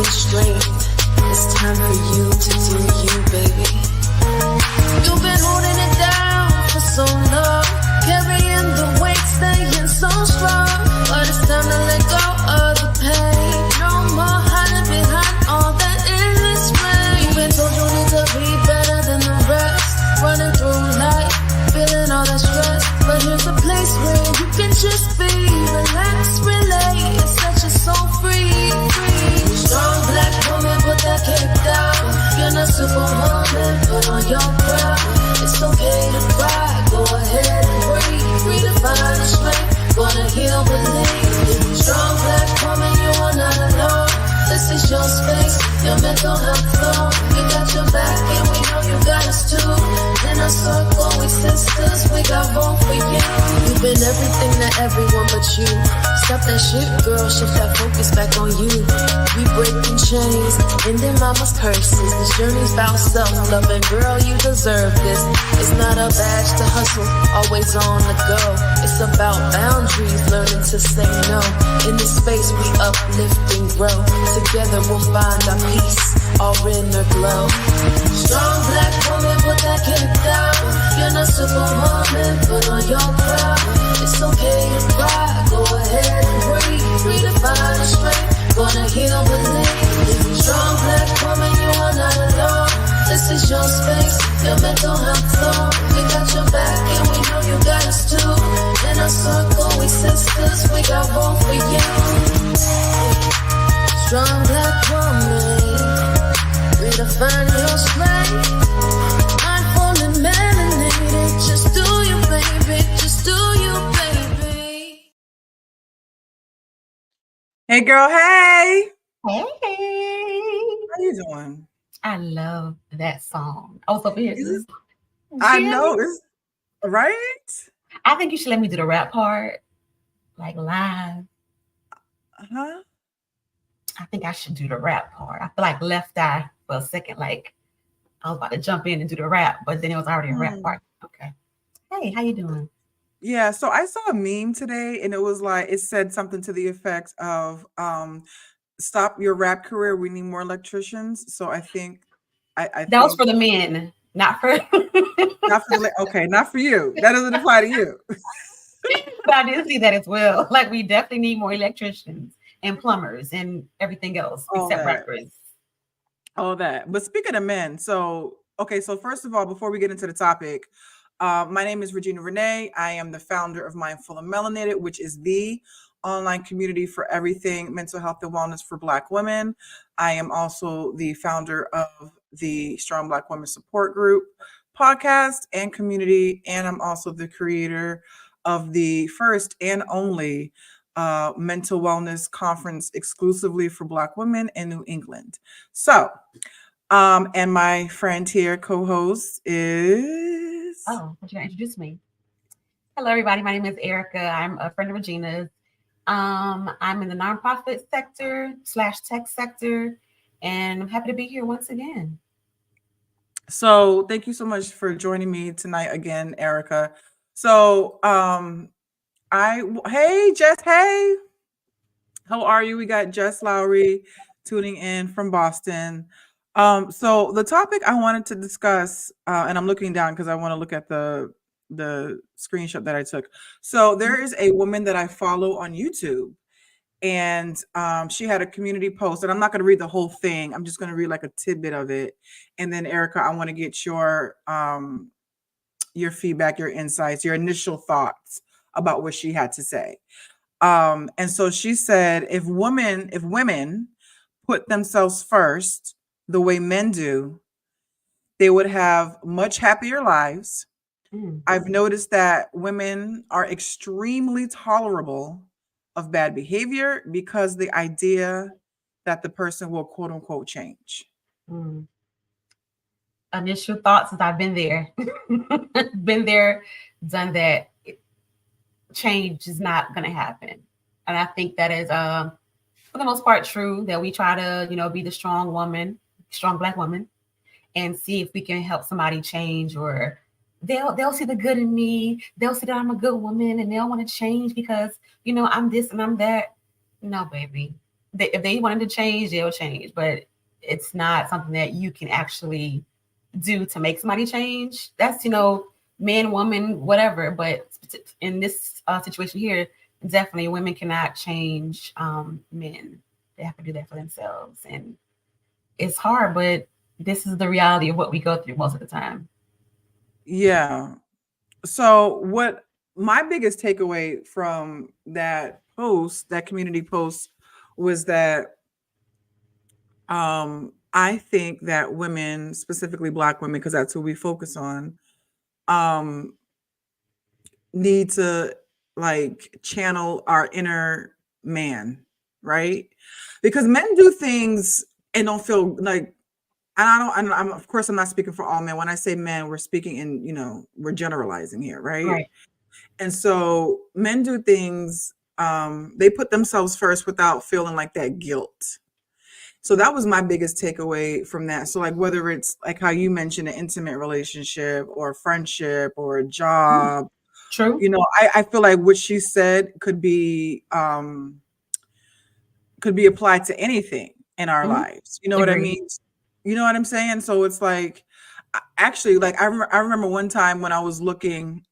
being straight. It's time for you to do you, baby. You've been holding it down for so long, carrying the weight, staying so strong. But it's time to let go of the pain. No more hiding behind all that endless rain. You've been told you need to be better than the rest, running through life, feeling all that stress. But here's a place where you can just be, relax, relate, and set your soul free. Strong black woman, put that cape down. You're not superwoman, put on your crown. It's okay to cry, go ahead and breathe. Redefine the strength, gonna heal, believe. Strong black woman, you are not alone. This is your space, your mental health zone. We got your back and we know you got us too. In a circle, we sisters, we got room for you. You've been everything to everyone but you. Stop that shit, girl, shift that focus back on you. We breaking chains, ending mama's curses. This journey's about self-love, and girl, you deserve this. It's not a badge to hustle, always on the go. It's about boundaries, learning to say no. In this space, we uplift and grow. Together we'll find our peace, our inner glow. Strong black woman, put that cape down. You're not superwoman, put on your crown. It's okay to cry, go ahead and breathe. Redefine the strength, gonna heal, believe. Strong black woman, you are not alone. This is your space, your mental health zone. We got your back and we know you got us too. In a circle, we sisters, we got room for you. Strong black woman, redefine your strength. Mindful and melanated, just do you, baby, just do you, baby. Hey, girl, hey. Hey. How you doing? I love that song. Also, I know, it's right? I think you should let me do the rap part, like live. Uh-huh. I think I should do the rap part. I feel like left eye for a second, like I was about to jump in and do the rap, but then it was already a rap part. Okay. Hey, how you doing? Yeah, so I saw a meme today and it was like, it said something to the effect of stop your rap career, we need more electricians. So I think that was for the men, not for not for you. That doesn't apply to you. But I did see that as well. Like we definitely need more electricians and plumbers and everything else except rappers. All that. But speaking of men, so first of all, before we get into the topic, my name is Regina Renee. I am the founder of Mindful and Melanated, which is the online community for everything mental health and wellness for Black women. I am also the founder of the Strong Black Women Support Group podcast and community, and I'm also the creator of the first and only mental wellness conference exclusively for Black women in New England. So, and my friend here, co-host is... Oh, would you introduce me? Hello, everybody. My name is Erica. I'm a friend of Regina's. I'm in the nonprofit sector / tech sector, and I'm happy to be here once again. So thank you so much for joining me tonight again, Erica. So, hey, Jess, hey, how are you? We got Jess Lowry tuning in from Boston. So the topic I wanted to discuss, and I'm looking down because I want to look at the screenshot that I took. So there is a woman that I follow on YouTube, and she had a community post, and I'm not going to read the whole thing. I'm just going to read like a tidbit of it. And then Erica, I want to get your feedback, your insights, your initial thoughts about what she had to say. And so she said, if women put themselves first the way men do, they would have much happier lives. I've noticed that women are extremely tolerable of bad behavior because the idea that the person will quote unquote change. Initial thoughts is I've been there, done that. Change is not going to happen. And I think that is, for the most part, true, that we try to, be the strong Black woman, and see if we can help somebody change, or they'll see the good in me. They'll see that I'm a good woman and they'll want to change because, I'm this and I'm that. No, baby. if they wanted to change, they'll change. But it's not something that you can actually do to make somebody change. That's, man, woman, whatever. But in this situation here, definitely women cannot change men. They have to do that for themselves. And it's hard, but this is the reality of what we go through most of the time. Yeah. So what my biggest takeaway from that post, that community post, was that I think that women, specifically Black women, because that's who we focus on, need to like channel our inner man, right? Because men do things and don't feel like, and I'm of course I'm not speaking for all men. When I say men, we're speaking in, we're generalizing here, right? Right. And so men do things, they put themselves first without feeling like that guilt. So that was my biggest takeaway from that. So like whether it's like how you mentioned an intimate relationship or a friendship or a job, True. I feel like what she said could be applied to anything in our lives. You know what I Agreed. mean? You know what I'm saying? So it's like, actually, like I remember one time when I was looking,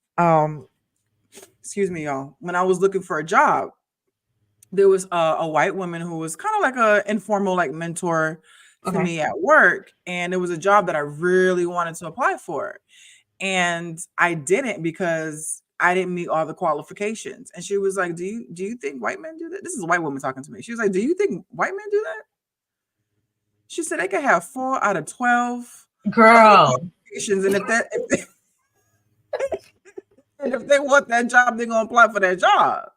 excuse me, y'all, when I was looking for a job, there was a white woman who was kind of like a informal like mentor to me at work, and it was a job that I really wanted to apply for, and I didn't because I didn't meet all the qualifications. And she was like, do you think white men do that? This is a white woman talking to me. She was like, do you think white men do that? She said they could have 4 out of 12 Girl. qualifications, and if they want that job, they're gonna apply for that job.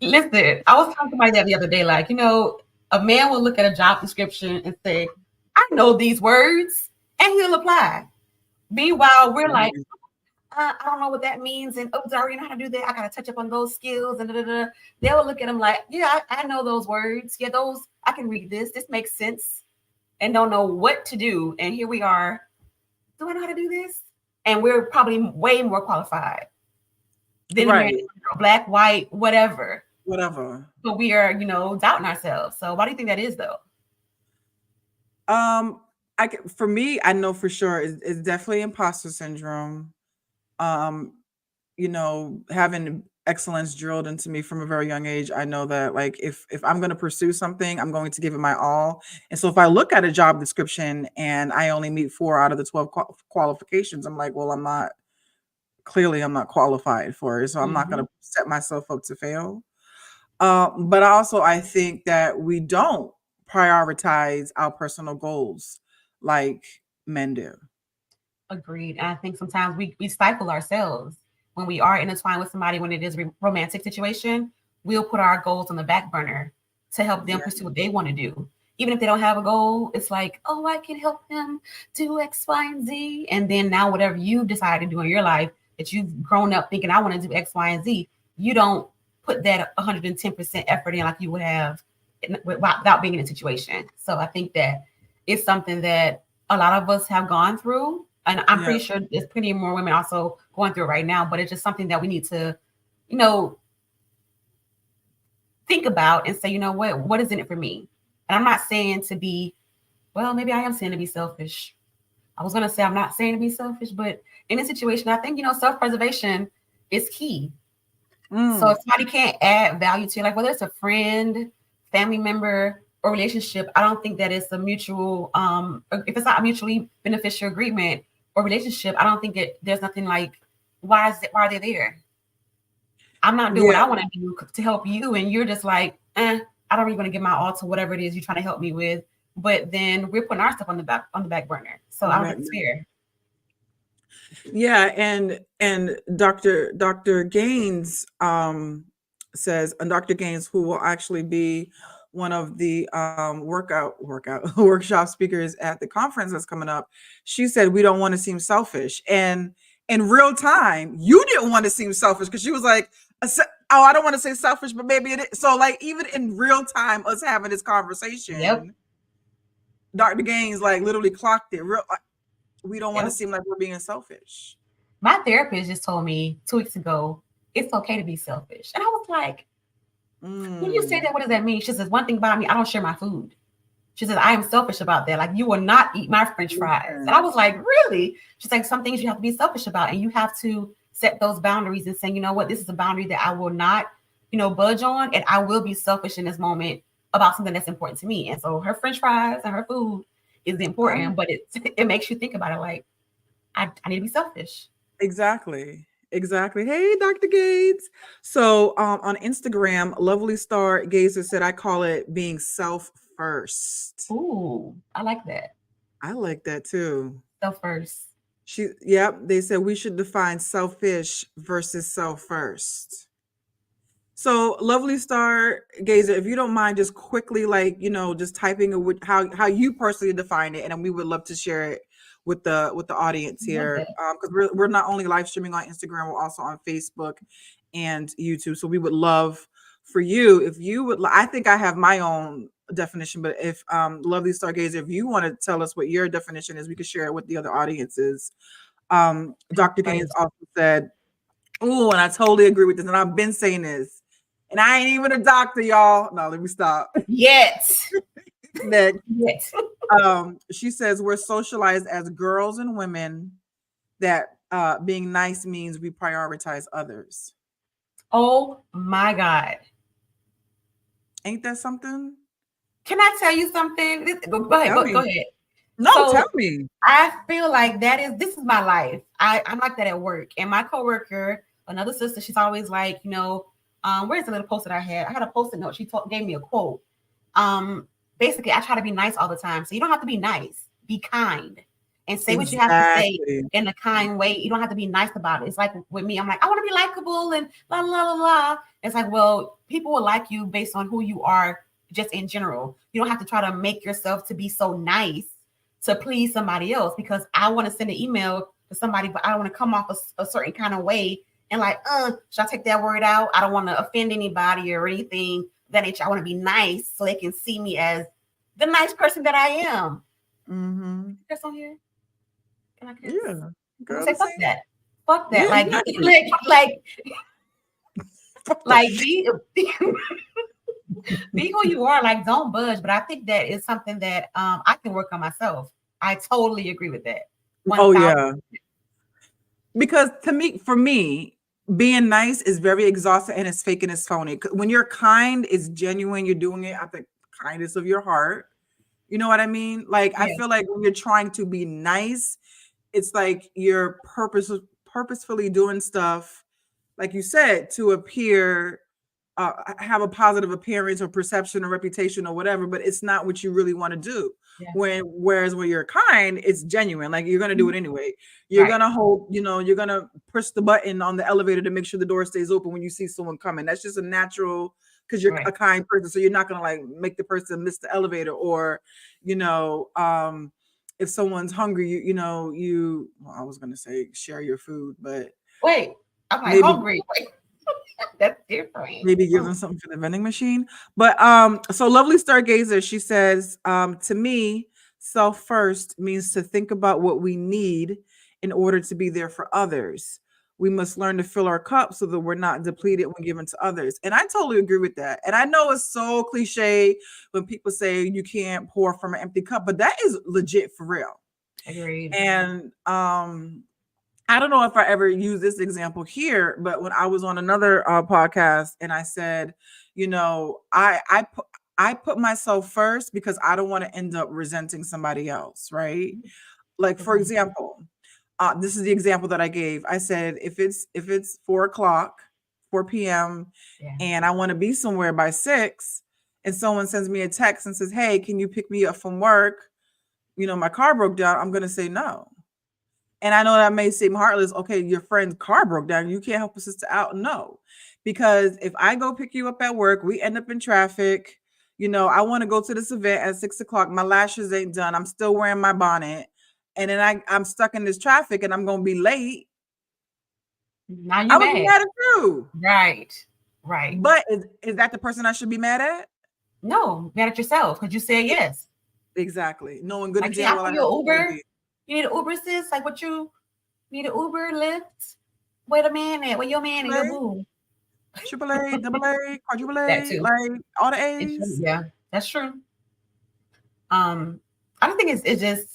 Listen, I was talking to somebody that the other day, like, a man will look at a job description and say, I know these words, and he'll apply. Meanwhile, we're like, I don't know what that means. And I already know how to do that. I got to touch up on those skills. And they will look at him like, yeah, I know those words. Yeah, I can read this. This makes sense. And don't know what to do. And here we are. Do I know how to do this? And we're probably way more qualified than Black, white, whatever. But we are, doubting ourselves. So why do you think that is, though? For me, I know for sure it's definitely imposter syndrome. Having excellence drilled into me from a very young age, I know that like if I'm going to pursue something, I'm going to give it my all. And so if I look at a job description and I only meet 4 out of the 12 qualifications, I'm like, well, I'm not qualified for it. So I'm not going to set myself up to fail. But also I think that we don't prioritize our personal goals like men do. Agreed. And I think sometimes we stifle ourselves when we are intertwined with somebody. When it is a romantic situation, we'll put our goals on the back burner to help them pursue what they want to do. Even if they don't have a goal, it's like, oh, I can help them do X, Y, and Z. And then now whatever you decide to do in your life that you've grown up thinking I want to do X, Y, and Z, you don't put that 110% effort in like you would have without being in a situation. So I think that it's something that a lot of us have gone through. And I'm pretty sure there's plenty more women also going through it right now, but it's just something that we need to, think about and say, what is in it for me? And I'm not saying to be, well, maybe I am saying to be selfish. I was going to say, I'm not saying to be selfish, but in a situation, I think, self-preservation is key. So if somebody can't add value to you, like whether it's a friend, family member, or relationship, I don't think that it's a mutual, if it's not a mutually beneficial agreement or relationship, I don't think there's nothing like, why are they there? I'm not doing what I want to do to help you. And you're just like, I don't really want to give my all to whatever it is you're trying to help me with. But then we're putting our stuff on the back burner. So I don't think it's fair. Yeah, and Dr. Gaines says, and Dr. Gaines, who will actually be one of the workshop speakers at the conference that's coming up, she said we don't want to seem selfish. And in real time, you didn't want to seem selfish because she was like, oh, I don't want to say selfish, but maybe it is. So like even in real time, us having this conversation, Dr. Gaines like literally clocked it. We don't want to seem like we're being selfish. My therapist just told me 2 weeks ago, it's okay to be selfish. And I was like, When you say Mm. that, what does that mean? She says, one thing about me, I don't share my food. She says, I am selfish about that. Like, you will not eat my French fries. And I was like, really? She's like, some things you have to be selfish about. And you have to set those boundaries and say, you know what, this is a boundary that I will not, budge on. And I will be selfish in this moment about something that's important to me. And so her French fries and her food is important, but it makes you think about it like, I need to be selfish. Exactly. Hey, Dr. Gates. So on Instagram, Lovely Star Gazer said, I call it being self first. Ooh, I like that. I like that too. Self first. They said we should define selfish versus self first. So Lovely Star Gazer, if you don't mind just quickly, just typing how you personally define it, and then we would love to share it with the audience here, because we're not only live streaming on Instagram, we're also on Facebook and YouTube. So we would love for you, if you would. I think I have my own definition, but if Lovely Stargazer, if you want to tell us what your definition is, we could share it with the other audiences. Dr. Gaines also said, "Oh, and I totally agree with this, and I've been saying this, and I ain't even a doctor, y'all. No, let me stop. Yes." Next. Yes. She says we're socialized as girls and women that being nice means we prioritize others. Oh my God. Ain't that something? Can I tell you something? Go ahead. No, tell me. I feel like this is my life. I'm like that at work. And my coworker, another sister, she's always like, where's the little post that I had? I had a post-it note. She gave me a quote. Basically, I try to be nice all the time. So you don't have to be nice. Be kind. And say what you have to say in a kind way. You don't have to be nice about it. It's like with me, I'm like, I want to be likable and blah, blah, blah, blah. It's like, well, people will like you based on who you are just in general. You don't have to try to make yourself to be so nice to please somebody else, because I want to send an email to somebody, but I don't want to come off a certain kind of way and like, should I take that word out? I don't want to offend anybody or anything. That I want to be nice so they can see me as the nice person that I am. Mm-hmm. That's on here. Can I kiss? Yeah. Girl, say fuck that. Fuck that. Yeah, like be who you are. Like, don't budge. But I think that is something that I can work on myself. I totally agree with that. 1,000%. Oh yeah. Because for me, being nice is very exhausting and it's fake and it's phony. When you're kind, it's genuine. You're doing it out the kindness of your heart. You know what I mean? Like, yeah. I feel like when you're trying to be nice, it's like you're purposefully doing stuff, like you said, to appear, have a positive appearance or perception or reputation or whatever, but it's not what you really want to do. Yeah. Whereas when you're kind, it's genuine. Like, you're going to do it anyway. You're going to hold, you're going to push the button on the elevator to make sure the door stays open when you see someone coming. That's just a natural, because you're a kind person. So you're not going to like make the person miss the elevator, or, if someone's hungry, I was going to say share your food, but wait, I'm like hungry. Wait. That's different. Maybe give them something for the vending machine. But so Lovely Stargazer, she says, to me, self first means to think about what we need in order to be there for others. We must learn to fill our cup so that we're not depleted when given to others. And I totally agree with that. And I know it's so cliche when people say you can't pour from an empty cup, but that is legit for real. Agreed. And I don't know if I ever use this example here, but when I was on another podcast and I said, I put myself first because I don't want to end up resenting somebody else, right? Like, for example, this is the example that I gave. I said, if it's 4 p.m. and I want to be somewhere by 6, and someone sends me a text and says, hey, can you pick me up from work? My car broke down. I'm going to say no. And I know that may seem heartless. Okay, your friend's car broke down. You can't help a sister out. No, because if I go pick you up at work, we end up in traffic. I want to go to this event at 6 o'clock. My lashes ain't done. I'm still wearing my bonnet. And then I'm stuck in this traffic and I'm going to be late. Now you're mad. Be mad at you. Right. But is that the person I should be mad at? No, mad at yourself because you said yes. Exactly. No one good. Like, your Uber. You need an Uber, sis? Like, what you need an Uber, Lyft? Wait a minute. Where your man and your boo? triple A, double A, quadruple That A, too. like all the A's. Yeah, that's true. I don't think it's just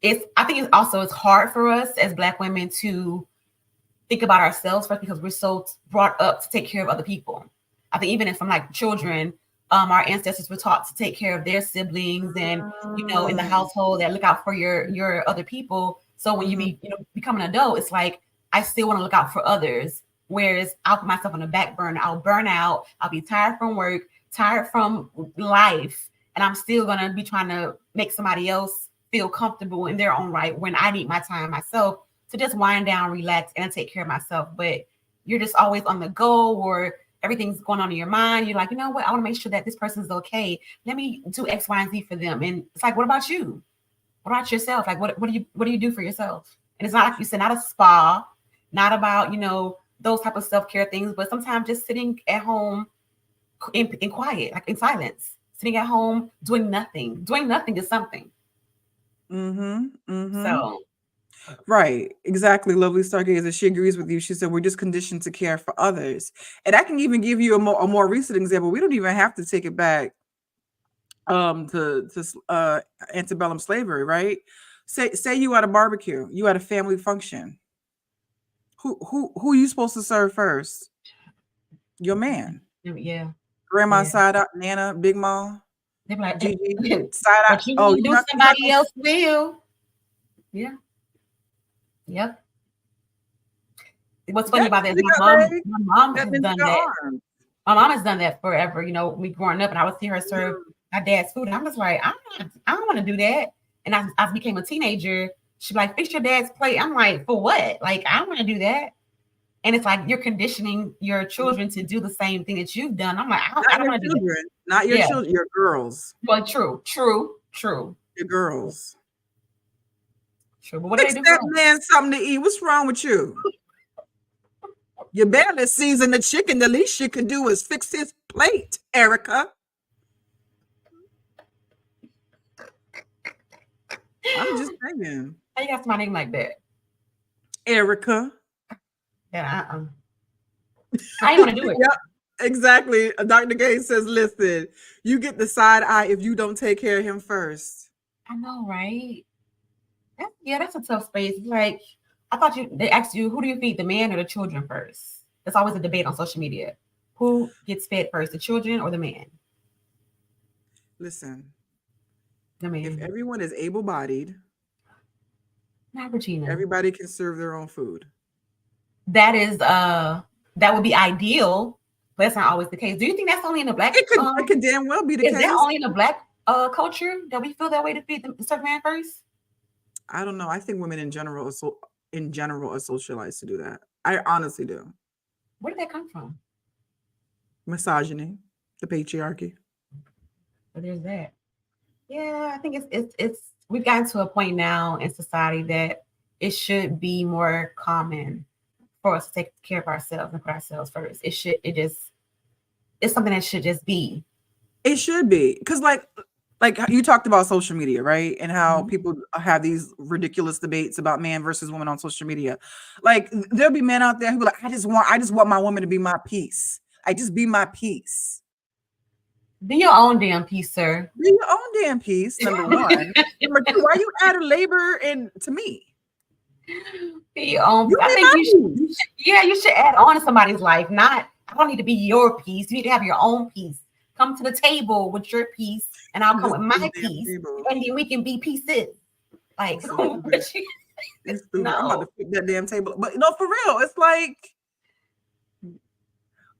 I think it's hard for us as Black women to think about ourselves first because we're so brought up to take care of other people. I think even from like children, our ancestors were taught to take care of their siblings and in the household that look out for your other people. So when you become an adult, it's like I still want to look out for others. Whereas I'll put myself on the back burner. I'll burn out. I'll be tired from work, tired from life, and I'm still gonna be trying to make somebody else feel comfortable in their own right when I need my time myself to just wind down, relax, and take care of myself. But you're just always on the go, or everything's going on in your mind. You're like, you know what? I want to make sure that this person's okay. Let me do X, Y, and Z for them. And it's like, what about you? What about yourself? Like, what do you do for yourself? And it's not like you said, not a spa, not about those type of self-care things, but sometimes just sitting at home in quiet, like in silence, sitting at home doing nothing. Doing nothing is something. So. Right, exactly. Lovely Stargazer, she agrees with you. She said we're just conditioned to care for others, and I can even give you a more recent example. We don't even have to take it back to antebellum slavery, right? Say you at a barbecue, you at a family function. Who are you supposed to serve first? Your man. Yeah. Grandma side up, Nana, Big Mom. They're like, Gigi, side out. Oh, you do somebody else will. Yeah. Yep. What's funny about that? My mom has done that. My mom has done that forever. Me growing up, and I would see her serve my dad's food, and I'm just like, I don't want to do that. And as I became a teenager, she'd be like, fix your dad's plate. I'm like, for what? Like, I don't want to do that. And it's like you're conditioning your children to do the same thing that you've done. I'm like, I don't want to do that. Not your children, your girls. Well, true. Your girls. True. But what do they do? That man something to eat. What's wrong with you? You barely season the chicken. The least you can do is fix his plate, Erica. I'm just saying. How you got my name like that? Erica. Yeah, I ain't want to do it. Yep, exactly. Dr. Gates says, listen, you get the side eye if you don't take care of him first. I know, right? That's a tough space. Like, I thought they asked you, who do you feed, the man or the children first? There's always a debate on social media. Who gets fed first, the children or the man? Listen, the man. If everyone is able-bodied, not Regina, everybody can serve their own food. That is that would be ideal, but that's not always the case. Do you think that's only in the Black? It could damn well be the case. Is that only in the Black culture that we feel that way to feed the serve man first? I don't know. I think women in general are socialized to do that. I honestly do. Where did that come from? Misogyny, the patriarchy. But there's that. Yeah, I think it's we've gotten to a point now in society that it should be more common for us to take care of ourselves and put ourselves first. It's something that should just be. It should be, because like you talked about social media, right? And how people have these ridiculous debates about man versus woman on social media. Like there'll be men out there who be like, I just want my woman to be my peace. I just be my peace. Be your own damn peace, sir. Be your own damn peace, number one. Number two, why you add labor to me? Be your own. I think you should add on to somebody's life. Not, I don't need to be your peace. You need to have your own peace. Come to the table with your piece, and I'll come with my piece, and then we can be pieces. Like, no. I'm about to flip that damn table. But no, for real, it's like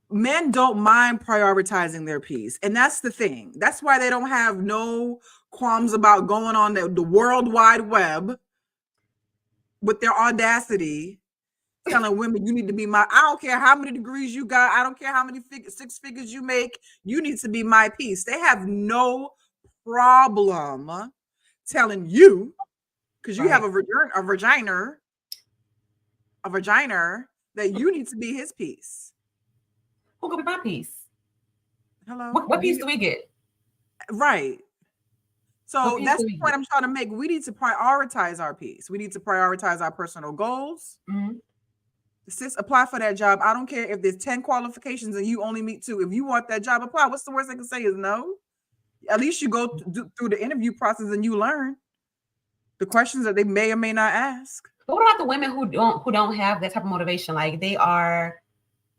men don't mind prioritizing their peace, and that's the thing. That's why they don't have no qualms about going on the World Wide Web with their audacity, telling women you need to be I don't care how many degrees you got. I don't care how many six figures you make. You need to be my piece. They have no problem telling you, because you have a vagina, that you need to be his piece. Who could be my piece? Hello. What piece do we get? Right. So that's the point I'm trying to make. We need to prioritize our piece. We need to prioritize our personal goals. sis, apply for that job. I don't care if there's 10 qualifications and you only meet 2. If you want that job, apply. What's the worst I can say is no? At least you go through the interview process and you learn the questions that they may or may not ask. But what about the women who don't have that type of motivation? Like they are,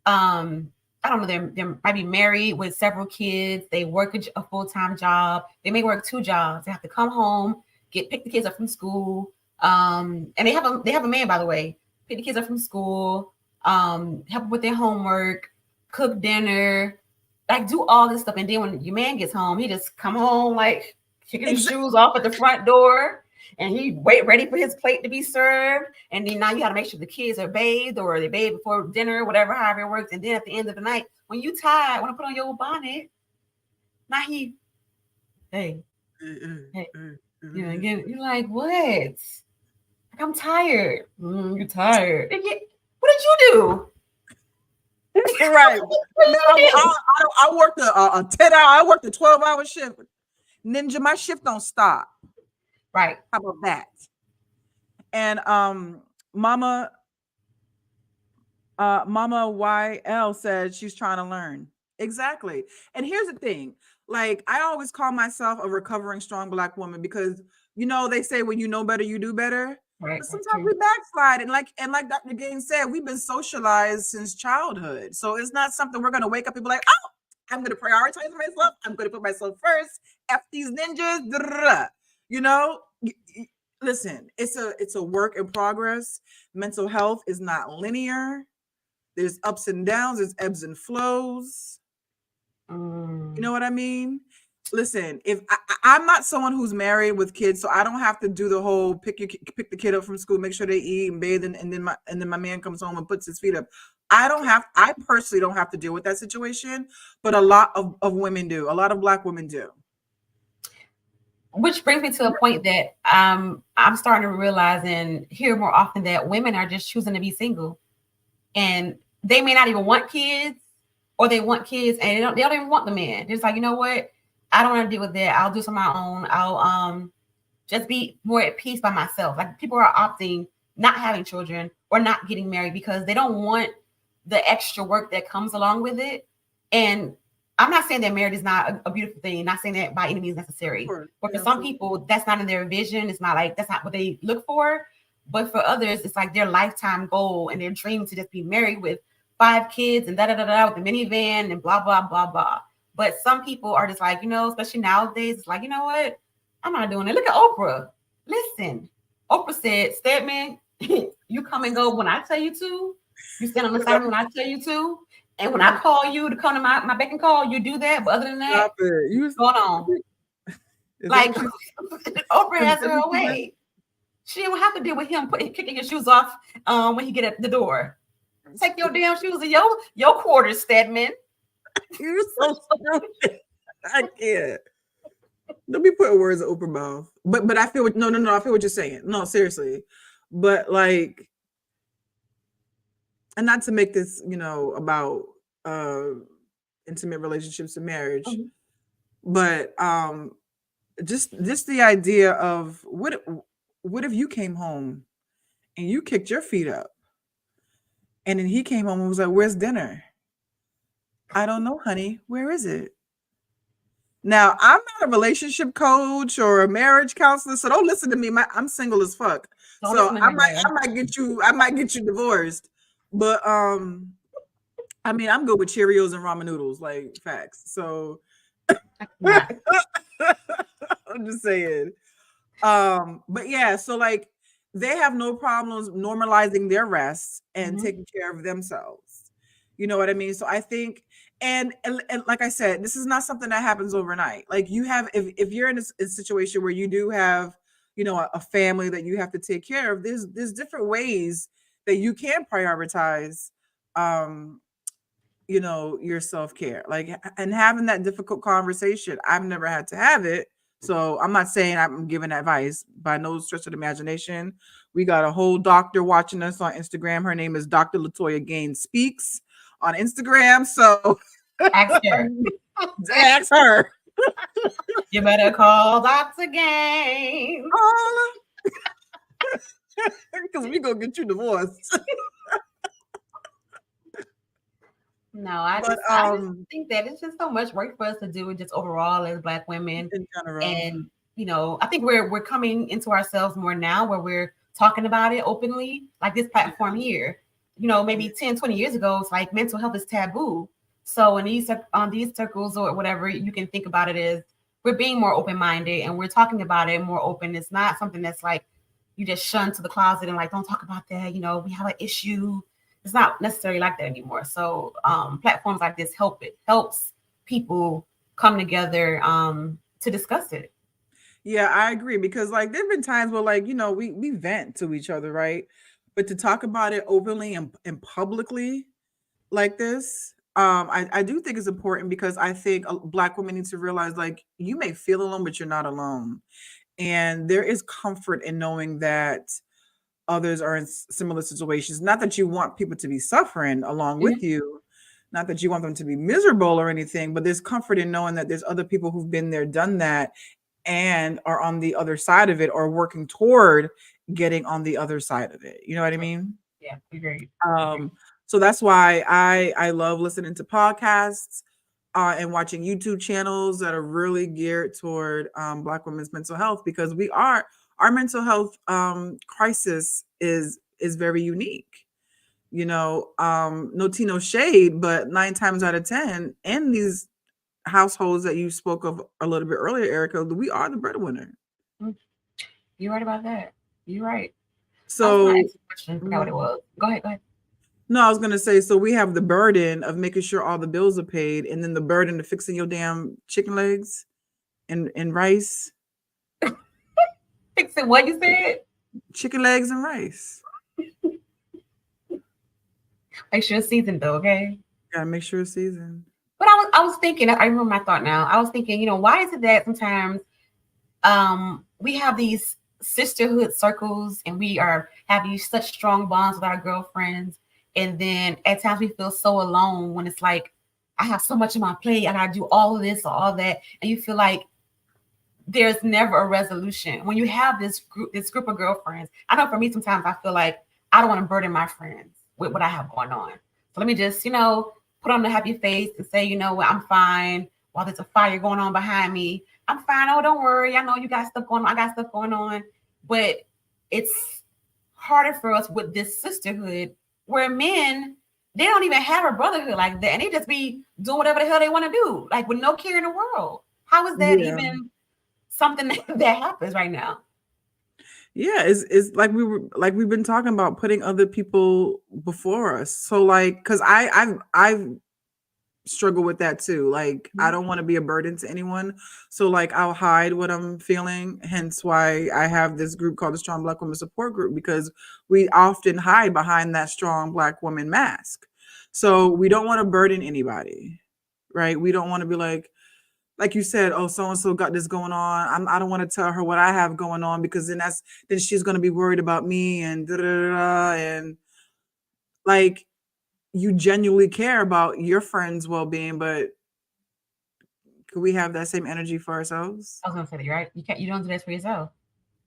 I don't know, they might be married with several kids. They work a full-time job. They may work 2 jobs. They have to come home, pick the kids up from school. And they have a man, by the way, pick the kids up from school, help them with their homework, cook dinner, like do all this stuff. And then when your man gets home, he just come home like kicking his shoes off at the front door. And he ready for his plate to be served. And then now you got to make sure the kids are bathed or they bathe before dinner, whatever, however it works. And then at the end of the night, when you tired, want to put on your bonnet, now he, hey. You're like, what? Like, I'm tired. You're tired. What did you do? Right. I worked a 10 hour, I worked a 12-hour shift. Ninja, my shift don't stop. Right. How about that? And Mama YL said she's trying to learn. Exactly. And here's the thing. Like, I always call myself a recovering strong Black woman because, you know, they say when you know better, you do better. Right. But sometimes we backslide. And like Dr. Gaines said, we've been socialized since childhood. So it's not something we're going to wake up and be like, oh, I'm going to prioritize myself. I'm going to put myself first. F these ninjas. You know, listen, it's a work in progress. Mental health is not linear. There's ups and downs. There's ebbs and flows. You know what I mean? Listen, if I'm not someone who's married with kids, so I don't have to do the whole pick the kid up from school, make sure they eat and bathe, and then my man comes home and puts his feet up. I personally don't have to deal with that situation, but a lot of women do. A lot of Black women do. Which brings me to a point that I'm starting to realize and hear more often that women are just choosing to be single, and they may not even want kids, or they want kids and they don't even want the man. They're just like, you know what? I don't want to deal with that. I'll do some of my own. I'll just be more at peace by myself. Like people are opting not having children or not getting married because they don't want the extra work that comes along with it. And I'm not saying that marriage is not a beautiful thing. Not saying that by any means necessary. Sure. But for some people, that's not in their vision. It's not like that's not what they look for. But for others, it's like their lifetime goal and their dream to just be married with 5 kids and with the minivan and blah blah blah blah. But some people are just like, you know, especially nowadays, it's like, you know what? I'm not doing it. Look at Oprah. Listen, Oprah said, Stedman, you come and go when I tell you to. You stand on the side when I tell you to. And when I call you to come to my beck and call, you do that. But other than that, what's going on? Like, Oprah has her way. She don't have to deal with him kicking his shoes off when he get at the door. Take your damn shoes in your quarters, Stedman. You're so stupid. I can't. Don't be putting words in Oprah mouth. But I feel no. I feel what you're saying. No, seriously. But like, and not to make this, you know, about intimate relationships and marriage, but just the idea of what if you came home and you kicked your feet up, and then he came home and was like, "Where's dinner?" I don't know, honey. Where is it? Now, I'm not a relationship coach or a marriage counselor, so don't listen to me. I'm single as fuck. So I might get you divorced. But I mean, I'm good with Cheerios and ramen noodles, like facts. So I'm just saying. But yeah, so like they have no problems normalizing their rest and taking care of themselves. You know what I mean? So I think, and like I said, this is not something that happens overnight. Like you have, if you're in a situation where you do have, you know, a family that you have to take care of, there's different ways that you can prioritize, you know, your self-care, like, and having that difficult conversation. I've never had to have it. So I'm not saying I'm giving advice by no stretch of the imagination. We got a whole doctor watching us on Instagram. Her name is Dr. Latoya Gaines Speaks on Instagram. So ask her. Ask her. You better call Dr. Gaines. Because we gonna get you divorced. No, I But just think that it's just so much work for us to do, just overall as Black women. in general, And I think we're coming into ourselves more now, where we're talking about it openly, like this platform here. Maybe 10, 20 years ago, it's like mental health is taboo. So in these circles or whatever, you can think about it as we're being more open-minded and we're talking about it more open. It's not something that's like you just shun to the closet and like, don't talk about that. We have an issue. It's not necessarily like that anymore. So platforms like this helps people come together to discuss it. yeah, I agree, because like there've been times where like we vent to each other, right? But to talk about it openly and publicly like this, I do think it's important, because I think Black women need to realize, like, you may feel alone, but you're not alone, and there is comfort in knowing that others are in similar situations. Not that you want people to be suffering along with you, not that you want them to be miserable or anything, but there's comfort in knowing that there's other people who've been there, done that, and are on the other side of it, or working toward getting on the other side of it. You know what I mean? Yeah, agreed. So that's why I love listening to podcasts and watching YouTube channels that are really geared toward Black women's mental health, because our mental health crisis is very unique. No tea, no shade, but 9 times out of 10 in these households that you spoke of a little bit earlier, Erica, we are the breadwinner. You're right about that. You're right. So I forgot what it was. Go ahead. No, I was gonna say, so we have the burden of making sure all the bills are paid, and then the burden of fixing your damn chicken legs and rice. Fixing what you said? Chicken legs and rice. Make sure it's seasoned though, okay? Gotta make sure it's seasoned. But I was thinking, I remember my thought now. I was thinking, why is it that sometimes we have these sisterhood circles and we have these such strong bonds with our girlfriends, and then at times we feel so alone when it's like, I have so much on my plate, I gotta do all of this or all that, and you feel like there's never a resolution. When you have this group of girlfriends, I know for me sometimes I feel like I don't want to burden my friends with what I have going on. So let me just, put on the happy face and say, I'm fine, while there's a fire going on behind me. I'm fine. Oh, don't worry. I know you got stuff going on. I got stuff going on. But it's harder for us with this sisterhood where men, they don't even have a brotherhood like that. And they just be doing whatever the hell they want to do, like with no care in the world. How is that even something that happens right now? Yeah, it's like we've been talking about, putting other people before us. So like, because I've struggled with that too. Like, I don't want to be a burden to anyone, so like I'll hide what I'm feeling. Hence why I have this group called the Strong Black Women Support Group, because we often hide behind that strong Black woman mask. So we don't want to burden anybody, right? We don't want to be like you said, oh, so-and-so got this going on. I don't want to tell her what I have going on, because then she's going to be worried about me and and like, you genuinely care about your friend's well-being, but could we have that same energy for ourselves? I was gonna say that, you're right. You don't do that for yourself.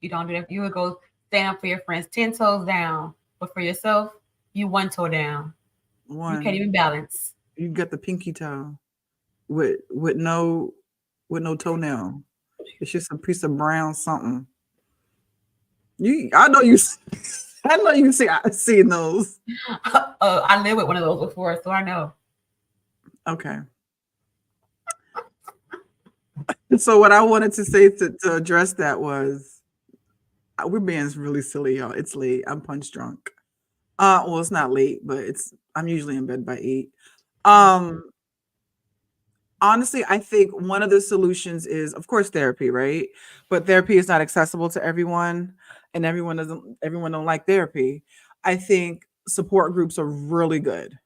You don't do that. You would go stand up for your friends 10 toes down, but for yourself, you 1 toe down. You can't even balance. You got the pinky toe with no toenail. It's just a piece of brown something. I know you've seen those. I lived with one of those before, so I know. Okay. So what I wanted to say to address that was, we're being really silly, y'all. It's late. I'm punch drunk. Well, it's not late, but I'm usually in bed by 8. Honestly, I think one of the solutions is, of course, therapy, right? But therapy is not accessible to everyone, and everyone don't like therapy. I think support groups are really good,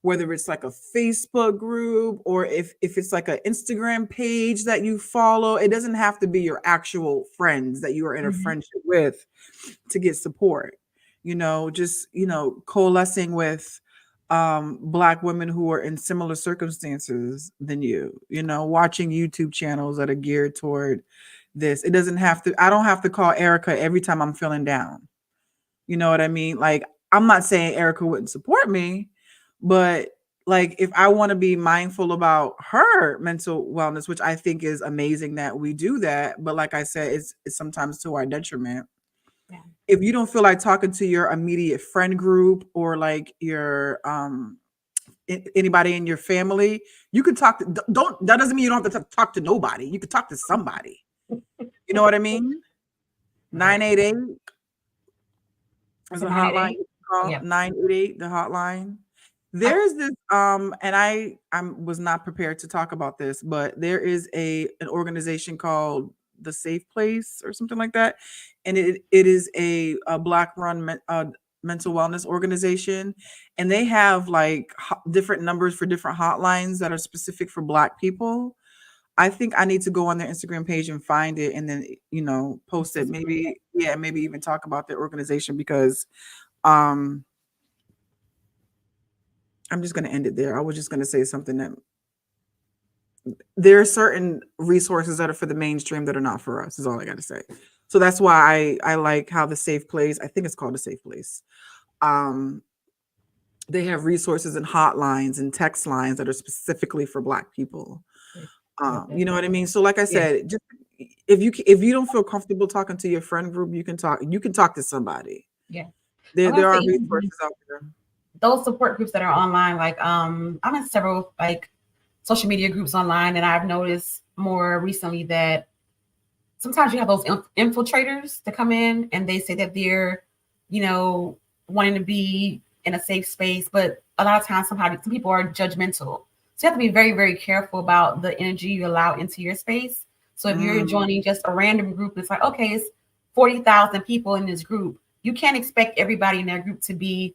whether it's like a Facebook group or if it's like an Instagram page that you follow. It doesn't have to be your actual friends that you are in a friendship with to get support. Just coalescing with Black women who are in similar circumstances than you, watching YouTube channels that are geared toward this. I don't have to call Erica every time I'm feeling down. You know what I mean? Like, I'm not saying Erica wouldn't support me, but like if I want to be mindful about her mental wellness, which I think is amazing that we do that, but like I said, it's sometimes to our detriment. Yeah. If you don't feel like talking to your immediate friend group or like your anybody in your family, you can talk to, don't that doesn't mean you don't have to talk to nobody. You can talk to somebody. You know what I mean? 988 is a hotline. 988? Call Yeah. 988, the hotline. There's this and I was not prepared to talk about this, but there is an organization called The Safe Place or something like that, and it is a Black run mental wellness organization, and they have like different numbers for different hotlines that are specific for Black people. I think I need to go on their Instagram page and find it, and then post it. Maybe maybe even talk about their organization, because I'm just going to end it there. I was just going to say something that there are certain resources that are for the mainstream that are not for us, is all I got to say. So that's why I like how The Safe Place, I think it's called The Safe Place. They have resources and hotlines and text lines that are specifically for Black people. You know what I mean? So like I said, just if you don't feel comfortable talking to your friend group, you can talk to somebody. Yeah. There are resources out there. Those support groups that are online, like I'm in several like social media groups online, and I've noticed more recently that sometimes you have those infiltrators to come in and they say that they're, wanting to be in a safe space, but a lot of times some people are judgmental. So you have to be very, very careful about the energy you allow into your space. So if you're joining just a random group, it's like, okay, it's 40,000 people in this group. You can't expect everybody in that group to be,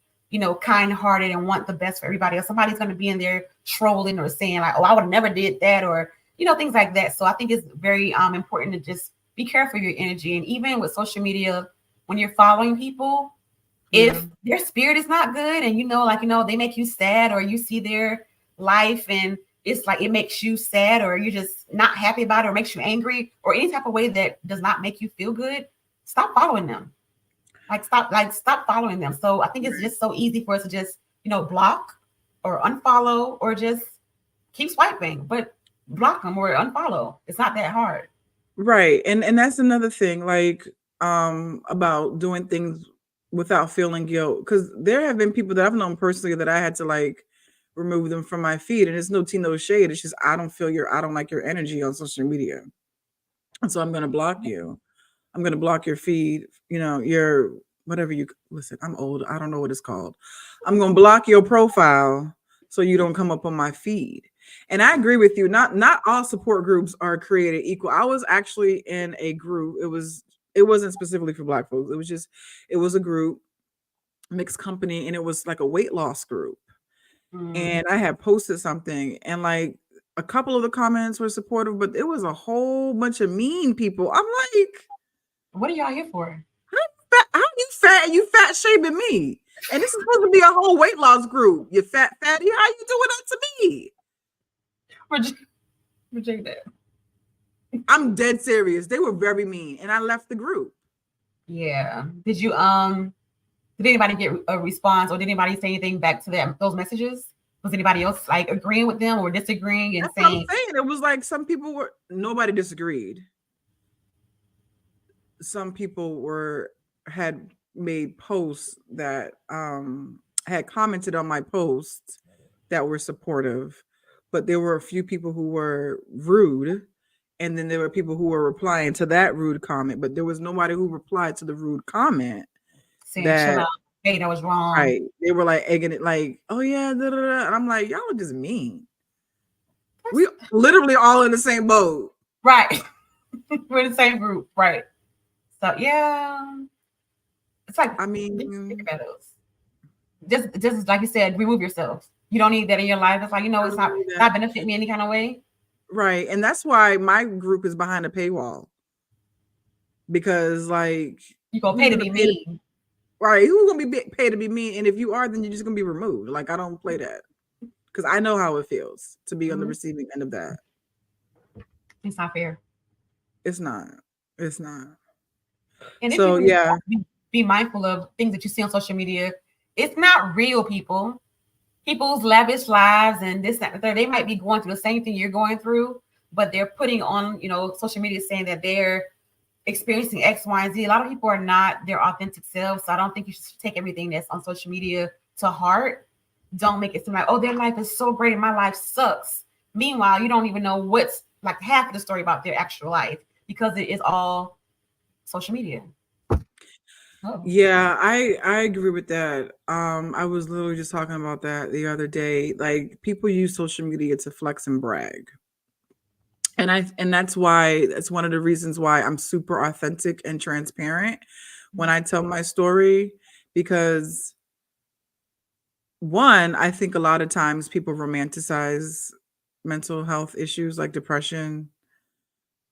kind-hearted and want the best for everybody else. Somebody's going to be in there trolling or saying like, oh, I would have never did that, or, things like that. So I think it's very important to just be careful of your energy. And even with social media, when you're following people, if their spirit is not good and, they make you sad, or you see their life and it's like it makes you sad, or you're just not happy about it, or makes you angry, or any type of way that does not make you feel good, stop following them. Stop following them. So I think it's just so easy for us to just, block or unfollow, or just keep swiping, but block them or unfollow. It's not that hard. Right. And that's another thing, like, about doing things without feeling guilt. Because there have been people that I've known personally that I had to like remove them from my feed, and it's no tea, no shade. It's just I don't like your energy on social media, and so I'm going to block you. I'm going to block your feed. Your whatever you listen. I'm old. I don't know what it's called. I'm going to block your profile so you don't come up on my feed. And I agree with you. Not all support groups are created equal. I was actually in a group. It wasn't specifically for Black folks. It was a group, mixed company, and it was like a weight loss group. And I had posted something, and like a couple of the comments were supportive, but it was a whole bunch of mean people. I'm like, what are y'all here for? How you fat and you fat shaming me? And this is supposed to be a whole weight loss group. You fat fatty, how you doing that to me? Reject that. I'm dead serious. They were very mean, and I left the group. Yeah. Did you did anybody get a response, or did anybody say anything back to those messages? Was anybody else like agreeing with them or disagreeing and saying? I'm saying it was like nobody disagreed. Some people had made posts that had commented on my posts that were supportive, but there were a few people who were rude, and then there were people who were replying to that rude comment, but there was nobody who replied to the rude comment saying, that hey, that was wrong. Right. They were like egging it, like, oh yeah, da, da, da. And I'm like, y'all are just mean. We literally all in the same boat. Right. We're in the same group, right? So yeah, it's like, I mean, just like you said, remove yourself. You don't need that in your life. It's like, it's not benefit me any kind of way. Right. And that's why my group is behind a paywall, because like you gonna pay to be mean. Right. Who's gonna be paid to be mean? And if you are, then you're just gonna be removed. Like, I don't play that, because I know how it feels to be on the receiving end of that. It's not fair. It's not. And so be mindful of things that you see on social media. It's not real, people. people's lavish lives and this, that, and the third. They might be going through the same thing you're going through, but they're putting on, social media saying that they're experiencing X, Y, and Z. A lot of people are not their authentic selves. So I don't think you should take everything that's on social media to heart. Don't make it seem like, oh, their life is so great and my life sucks. Meanwhile, you don't even know what's like half of the story about their actual life because it is all social media. Oh. Yeah, I agree with that. I was literally just talking about that the other day. Like, people use social media to flex and brag. And that's one of the reasons why I'm super authentic and transparent when I tell my story, because one, I think a lot of times people romanticize mental health issues like depression.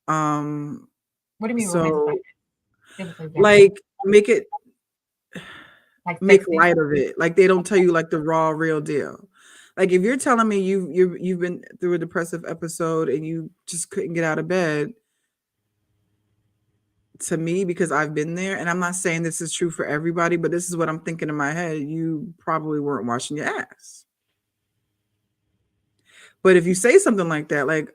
What do you mean So romanticized? like make it Like make sexy? light of it. Like, they don't tell you like the raw, real deal. Like, if you're telling me you've been through a depressive episode and you just couldn't get out of bed, to me, because I've been there, and I'm not saying this is true for everybody, but this is what I'm thinking in my head, you probably weren't washing your ass. But if you say something like that, like,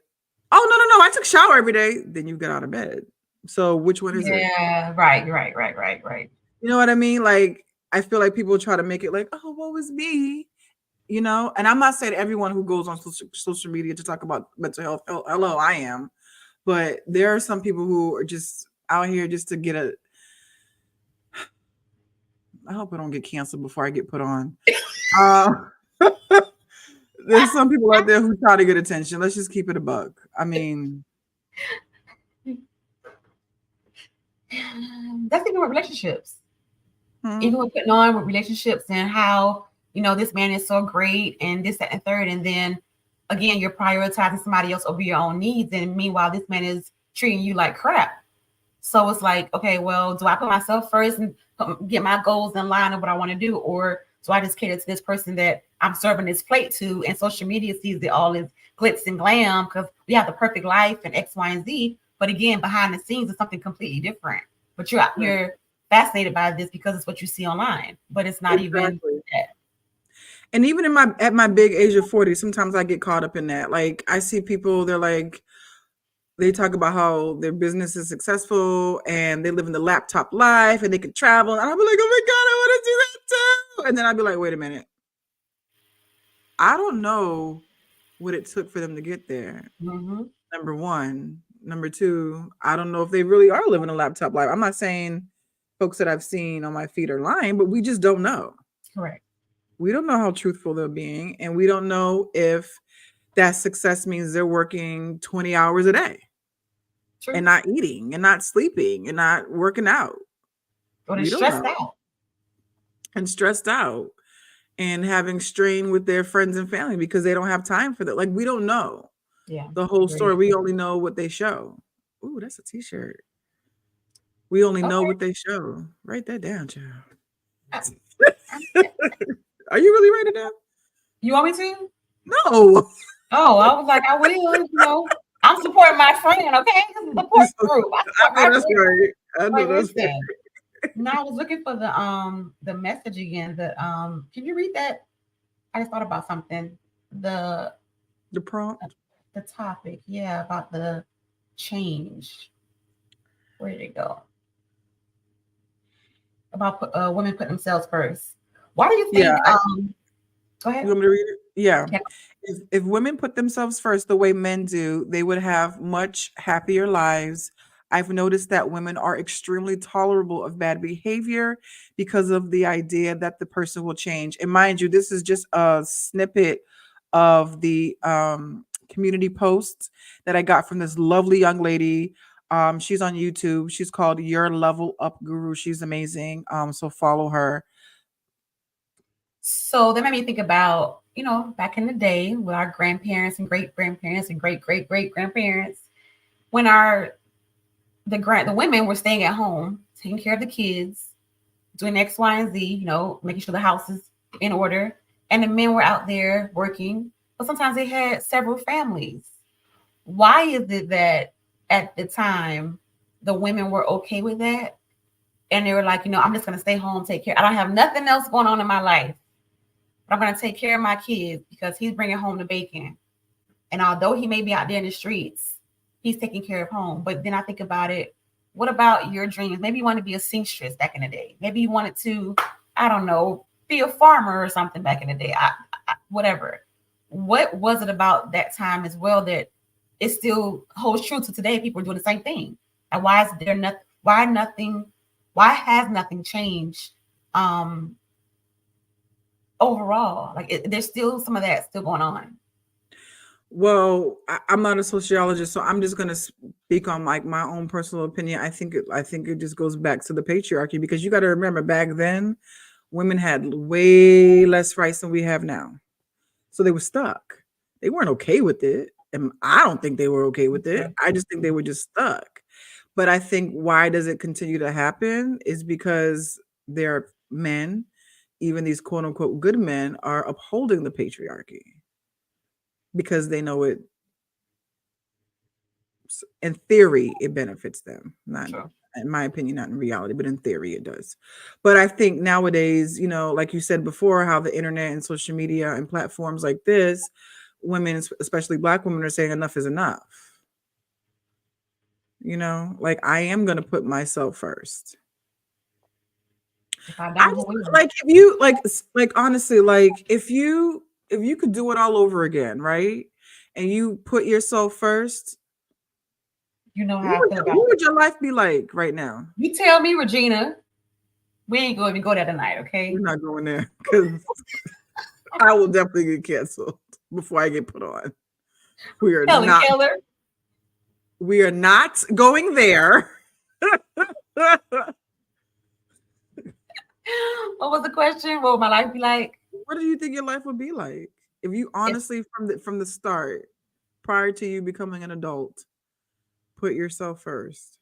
oh, no, I took a shower every day, then you get out of bed. So which one is it? Yeah, right. You know what I mean? Like, I feel like people try to make it like, oh, what was me? And I'm not saying everyone who goes on social media to talk about mental health, hello, I am. But there are some people who are just out here just to get I hope I don't get canceled before I get put on. There's some people out there who try to get attention. Let's just keep it a buck. I mean, that's even with relationships. Hmm. Even with putting on with relationships and how, this man is so great and this, that, and third. And then again, you're prioritizing somebody else over your own needs. And meanwhile, this man is treating you like crap. So it's like, okay, well, do I put myself first and get my goals in line of what I want to do? Or do I just cater to this person that I'm serving this plate to? And social media sees it all as glitz and glam because we have the perfect life and X, Y, and Z. But again, behind the scenes is something completely different. But you're fascinated by this because it's what you see online, but it's not even that. And even at my big age of 40, sometimes I get caught up in that. Like, I see people, they're like, they talk about how their business is successful and they live in the laptop life and they can travel. And I'll be like, oh my God, I want to do that too. And then I'll be like, wait a minute. I don't know what it took for them to get there. Mm-hmm. Number one. Number two, I don't know if they really are living a laptop life. I'm not saying folks that I've seen on my feed are lying, but we just don't know. Correct. We don't know how truthful they're being. And we don't know if that success means they're working 20 hours a day. True. And not eating and not sleeping and not working out. Or they're stressed out. And stressed out and having strain with their friends and family because they don't have time for that. Like, we don't know the whole story. We only know what they show. Ooh, that's a t-shirt. We only know what they show. Write that down, child. Are you really writing it down? You want me to? No. Oh, I was like, I will, I'm supporting my friend, okay? Support group. I know that's right. I know that's right. No, I was looking for the message again. Can you read that? I just thought about something. The prompt. The topic, yeah, about the change. Where did it go? About women putting themselves first. Why do you think? Go ahead. You want me to read it? Yeah. If women put themselves first the way men do, they would have much happier lives. I've noticed that women are extremely tolerable of bad behavior because of the idea that the person will change. And mind you, this is just a snippet of the community posts that I got from this lovely young lady. She's on YouTube. She's called Your Level Up Guru. She's amazing. So follow her. So that made me think about, back in the day with our grandparents and great grandparents and great grandparents, when the women were staying at home, taking care of the kids, doing X, Y, and Z, making sure the house is in order, and the men were out there working, but sometimes they had several families. Why is it that at the time the women were okay with that? And they were like, I'm just going to stay home, take care. I don't have nothing else going on in my life. but I'm going to take care of my kids because he's bringing home the bacon. And although he may be out there in the streets, he's taking care of home. But then I think about it. What about your dreams? Maybe you wanted to be a seamstress back in the day. Maybe you wanted to, I don't know, be a farmer or something back in the day. Whatever. What was it about that time as well that it still holds true to today? People are doing the same thing. And why is there nothing? Why has nothing changed overall? Like there's still some of that still going on. Well, I'm not a sociologist, so I'm just going to speak on like my own personal opinion. I think it just goes back to the patriarchy, because you got to remember back then, women had way less rights than we have now. So they were stuck. They weren't okay with it. And I don't think they were okay with it. I just think they were just stuck. But I think why does it continue to happen is because there are men, even these quote unquote good men, are upholding the patriarchy. Because they know it, in theory, it benefits them. Not, sure. In my opinion, not in reality, but in theory it does. But I think nowadays, you know, like you said before, how the internet and social media and platforms like this, women, especially Black women, are saying enough is enough. You know, like I am going to put myself first. I just, like if you like honestly, like if you could do it all over again, right? And you put yourself first, you know how what would your life be like right now? You tell me, Regina. We ain't going to go there tonight, okay? We're not going there because I will definitely get canceled before I get put on. We are not. Killer. We are not going there. What was the question? What would my life be like? What do you think your life would be like if you honestly, from the start, prior to you becoming an adult, put yourself first?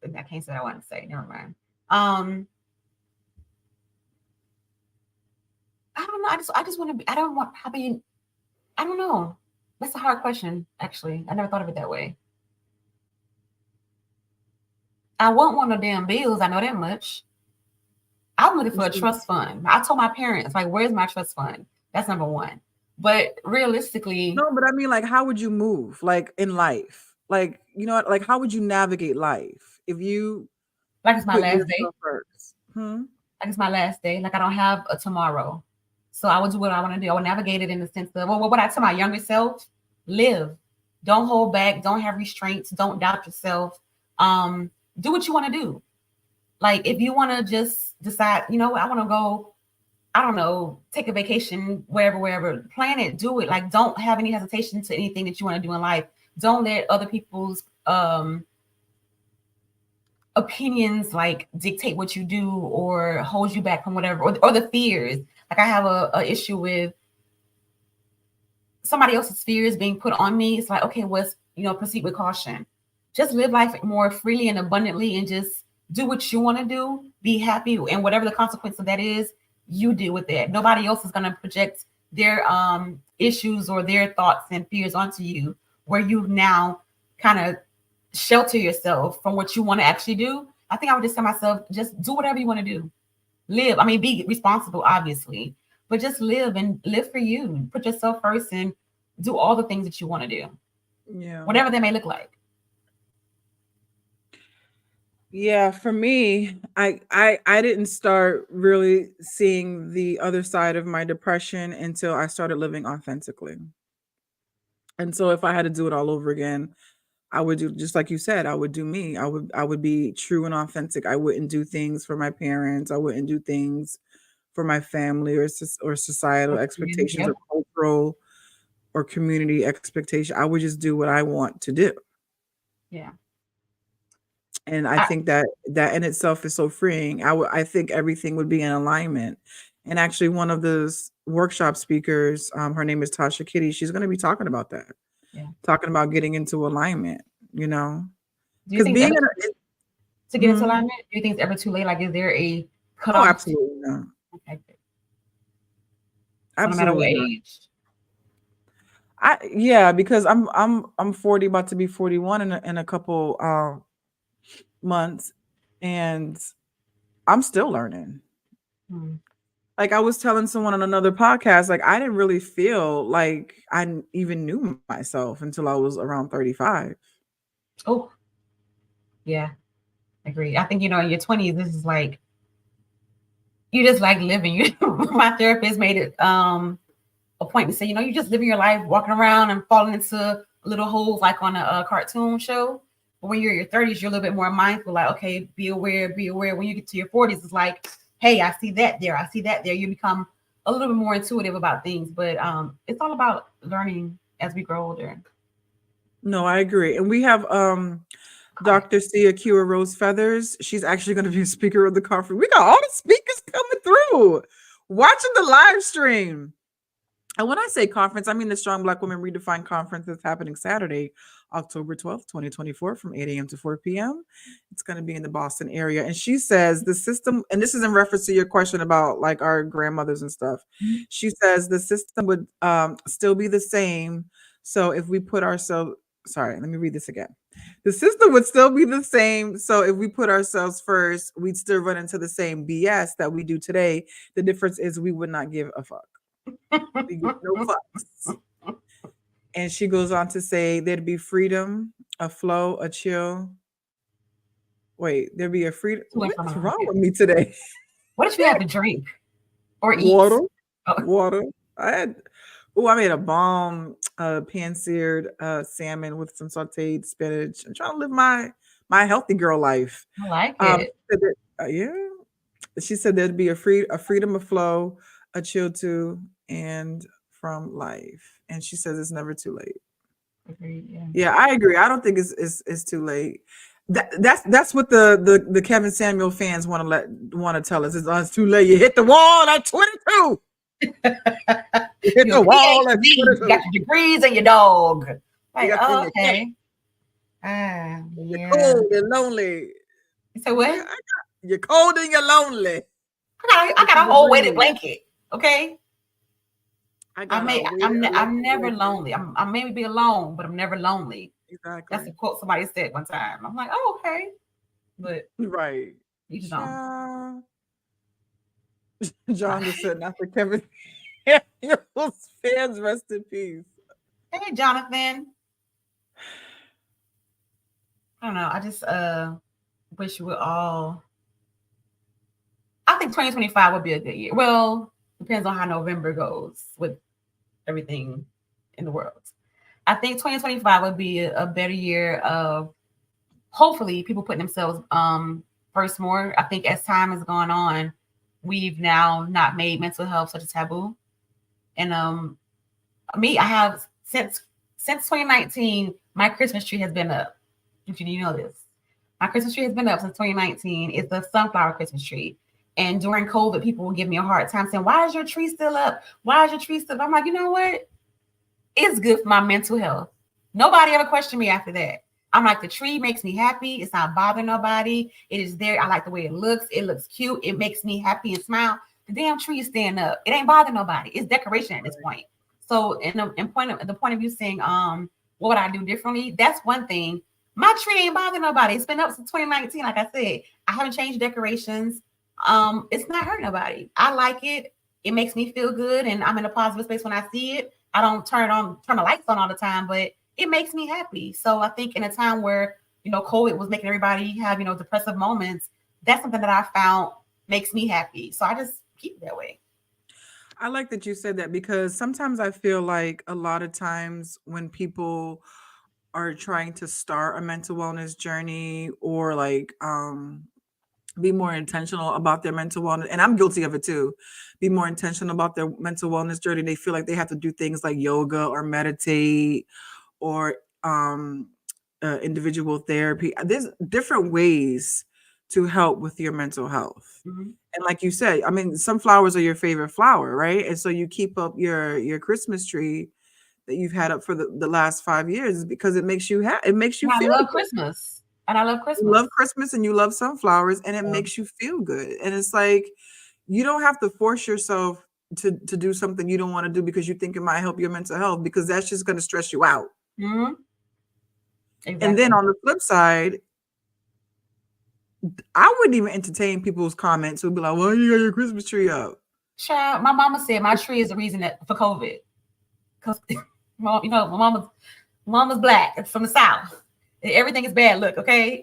I can't say what I want to say. Never mind. I don't know. I just want to be. I don't know. That's a hard question. Actually, I never thought of it that way. I won't want no damn bills. I know that much. I'm looking for a trust fund. I told my parents, like, where's my trust fund? That's number one. But realistically, no. But I mean, like, how would you move, like, in life? Like, you know, like, how would you navigate life if you like it's my last day? First? Like it's my last day. Like I don't have a tomorrow, so I would do what I want to do. I would navigate it in the sense of, well, what I tell my younger self: live, don't hold back, don't have restraints, don't doubt yourself. Do what you want to do. Like if you want to just decide, you know, I want to go, I don't know, take a vacation, wherever, plan it, do it. Like don't have any hesitation to anything that you want to do in life. Don't let other people's opinions like dictate what you do or hold you back from whatever, or the fears. Like I have a issue with somebody else's fears being put on me. It's like, okay, proceed with caution. Just live life more freely and abundantly and just do what you want to do. Be happy. And whatever the consequence of that is, you deal with that. Nobody else is going to project their issues or their thoughts and fears onto you, where you now kind of shelter yourself from what you want to actually do. I think I would just tell myself, just do whatever you want to do. Live. I mean, be responsible, obviously, but just live and live for you. Put yourself first and do all the things that you want to do. Yeah. Whatever they may look like. Yeah, for me, I didn't start really seeing the other side of my depression until I started living authentically. And so if I had to do it all over again, I would do just like you said, I would do me. I would be true and authentic. I wouldn't do things for my parents. I wouldn't do things for my family or societal expectations or cultural or community expectation. I would just do what I want to do. Yeah. And I think that in itself is so freeing. I think everything would be in alignment. And actually, one of those workshop speakers, her name is Tasha Kitty. She's going to be talking about that. Yeah. Talking about getting into alignment. You know, because to get into alignment, do you think it's ever too late? Like, is there a cutoff? Oh, absolutely not. Okay. Absolutely. No matter what age. Yeah, because I'm 40, about to be 41 in a couple months, and I'm still learning. Like I was telling someone on another podcast, like I didn't really feel like even knew myself until I was around 35. Oh, yeah, agree. I think, in your 20s, this is like, you just like living. My therapist made it a point to say, you're just living your life, walking around and falling into little holes like on a cartoon show. But when you're in your 30s, you're a little bit more mindful, like, okay, be aware, be aware. When you get to your 40s, it's like, hey, I see that there. I see that there. You become a little bit more intuitive about things. But it's all about learning as we grow older. No, I agree. And we have Dr. Sia Kira Rose Feathers. She's actually going to be a speaker of the conference. We got all the speakers coming through, watching the live stream. And when I say conference, I mean the Strong Black Women Redefined Conference that's happening Saturday, October 12th, 2024, from 8 a.m. to 4 p.m. It's going to be in the Boston area. And she says the system, and this is in reference to your question about like our grandmothers and stuff. She says the system would still be the same. So if we put ourselves, sorry, let me read this again. The system would still be the same. So if we put ourselves first, we'd still run into the same BS that we do today. The difference is we would not give a fuck. We give no fucks. And she goes on to say there'd be freedom, a flow, a chill. Wait, there'd be a freedom. What's wrong with me today? What if you have to drink or eat? Water. Water. I made a bomb pan-seared salmon with some sauteed spinach. I'm trying to live my healthy girl life. I like it. Yeah. She said there'd be a freedom of flow, a chill to, and from life. And she says it's never too late. Agreed, yeah, I agree. I don't think it's too late. That's what the Kevin Samuel fans want to tell us. It's too late. You hit the wall at 22. You hit the wall at 22. You got your degrees and your dog. Like, okay. You're cold and lonely. So what? You're cold and you're lonely. I got a whole weighted blanket. Okay. I'm never lonely. I may be alone, but I'm never lonely. Exactly. That's a quote somebody said one time. I'm like, oh, okay. But right. You just don't. John just said not for Kevin. Your fans, rest in peace. Hey, Jonathan. I don't know. I just wish we all. I think 2025 would be a good year. Well, depends on how November goes with everything in the world. I think 2025 would be a better year of hopefully people putting themselves first more. I think as time has gone on, we've now not made mental health such a taboo. And I have since 2019, my Christmas tree has been up. If you know this, my Christmas tree has been up since 2019. It's the sunflower Christmas tree. And during COVID, people will give me a hard time saying, why is your tree still up? Why is your tree still up? I'm like, you know what? It's good for my mental health. Nobody ever questioned me after that. I'm like, the tree makes me happy. It's not bothering nobody. It is there. I like the way it looks. It looks cute. It makes me happy and smile. The damn tree is staying up. It ain't bothering nobody. It's decoration at this point. So the point of view saying, what would I do differently? That's one thing. My tree ain't bothering nobody. It's been up since 2019. Like I said, I haven't changed decorations. It's not hurting nobody. I like it. It makes me feel good, and I'm in a positive space when I see it. I don't turn the lights on all the time, but it makes me happy. So I think in a time where COVID was making everybody have depressive moments, that's something that I found makes me happy. So I just keep it that way. I like that you said that, because sometimes I feel like a lot of times when people are trying to start a mental wellness journey or like be more intentional about their mental wellness, and I'm guilty of it too, be more intentional about their mental wellness journey, they feel like they have to do things like yoga or meditate or individual therapy. There's different ways to help with your mental health. Mm-hmm. And like you said, I mean, some flowers are your favorite flower, right? And so you keep up your Christmas tree that you've had up for the last 5 years because it makes you happy. It makes you feel I love good. Christmas. And I love Christmas. You love Christmas and you love sunflowers, and it makes you feel good. And it's like, you don't have to force yourself to do something you don't want to do because you think it might help your mental health, because that's just going to stress you out. Mm-hmm. Exactly. And then on the flip side, I wouldn't even entertain people's comments who'd be like, well, you got your Christmas tree up. Child, my mama said my tree is the reason for COVID. Because mom, you know, my mama's black. It's from the South. Everything is bad luck, okay?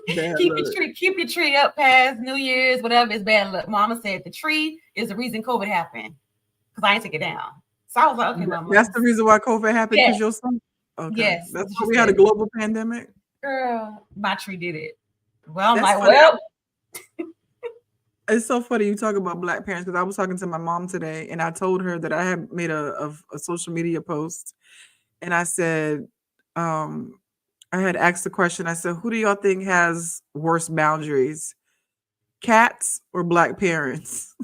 Keep your tree up past New Year's, whatever is bad luck. Mama said the tree is the reason COVID happened. Because I ain't take it down. So I was like, okay, mama. That's the reason why COVID happened, because your son. Okay. Yes. That's why we had a global pandemic. Girl, my tree did it. Well, I'm That's like, well. It's so funny you talk about Black parents, because I was talking to my mom today and I told her that I had made a social media post, and I said, I had asked the question, I said, who do y'all think has worse boundaries? Cats or Black parents?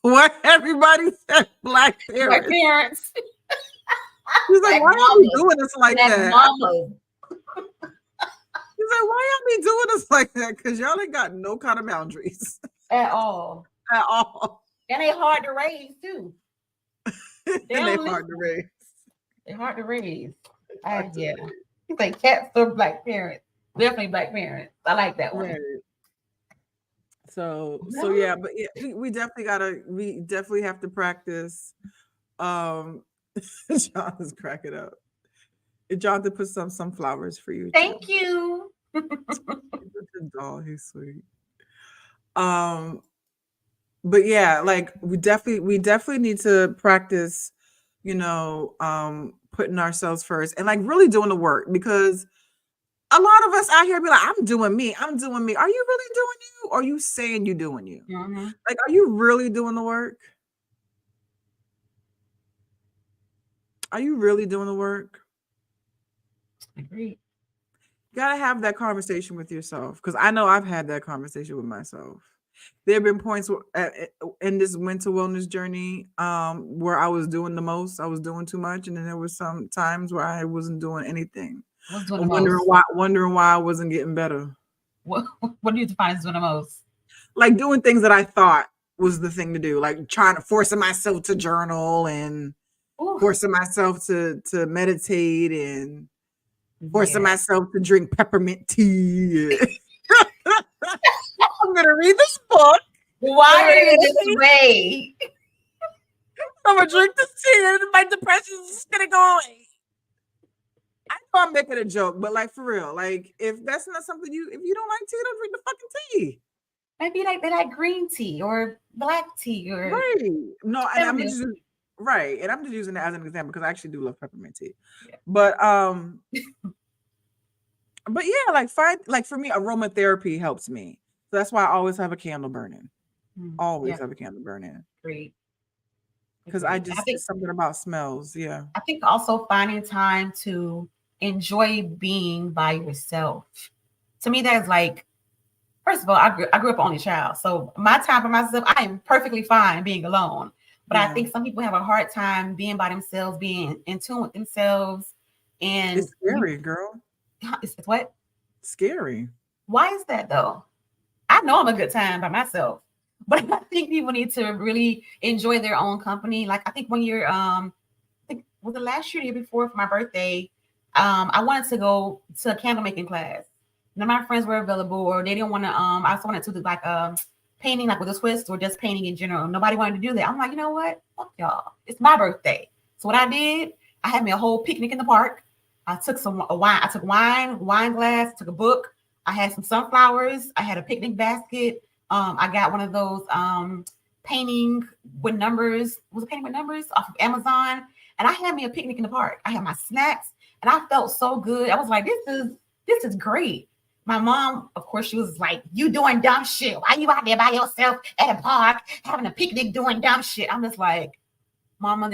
What? Everybody said Black parents. Black parents. He's like, why are we doing this like that? Mama. He's like, why y'all be doing this like that? Because y'all ain't got no kind of boundaries. At all. At all. And they hard to raise, too. They're hard to raise. They're hard to raise. Yeah. He's like cats or Black parents. Definitely Black parents. I like that one. Right. So yeah, but yeah, we definitely have to practice. John is cracking up. John to put some sunflowers for you. Thank you. Oh, he's sweet. But yeah, like we definitely need to practice, you know, putting ourselves first and like really doing the work, because a lot of us out here be like, I'm doing me. Are you really doing you? Or are you saying you're doing you? Mm-hmm. Like, are you really doing the work? Are you really doing the work? Agreed. You gotta have that conversation with yourself, because I know I've had that conversation with myself. There have been points in this mental wellness journey where I was doing the most, I was doing too much, and then there was some times where I wasn't doing anything. Wondering why I wasn't getting better. What do you define as doing the most? Like doing things that I thought was the thing to do, like forcing myself to journal and forcing myself to meditate and forcing myself to drink peppermint tea. I'm gonna read this book. Why are you this way? I'm gonna drink this tea and my depression is gonna go away. I know I'm making a joke, but like for real, like if that's not something if you don't like tea, don't drink the fucking tea. Maybe like they like green tea or black tea or right. No, and I'm just right, and I'm just using that as an example because I actually do love peppermint tea. Yeah. But yeah, like for me, aromatherapy helps me. So that's why I always have a candle burning. Always have a candle burning. Great. Because I think something about smells. Yeah. I think also finding time to enjoy being by yourself. To me, that's like, first of all, I grew up an only child. So my time for myself, I am perfectly fine being alone. But I think some people have a hard time being by themselves, being in tune with themselves. And it's scary, girl. It's what? Scary. Why is that though? I know I'm a good time by myself, but I think people need to really enjoy their own company. Like I think when you're, I think was the last year before for my birthday, I wanted to go to a candle making class. None of my friends were available, or they didn't want to. I also wanted to do like painting, like with a twist, or just painting in general. Nobody wanted to do that. I'm like, you know what? Fuck y'all. It's my birthday. So what I did, I had me a whole picnic in the park. I took wine. I took wine glass, took a book. I had some sunflowers. I had a picnic basket. I got one of those painting with numbers. Was it painting with numbers off of Amazon? And I had me a picnic in the park. I had my snacks, and I felt so good. I was like, this is great. My mom, of course, she was like, "You doing dumb shit? Why you out there by yourself at a park having a picnic doing dumb shit?" I'm just like, "Mama,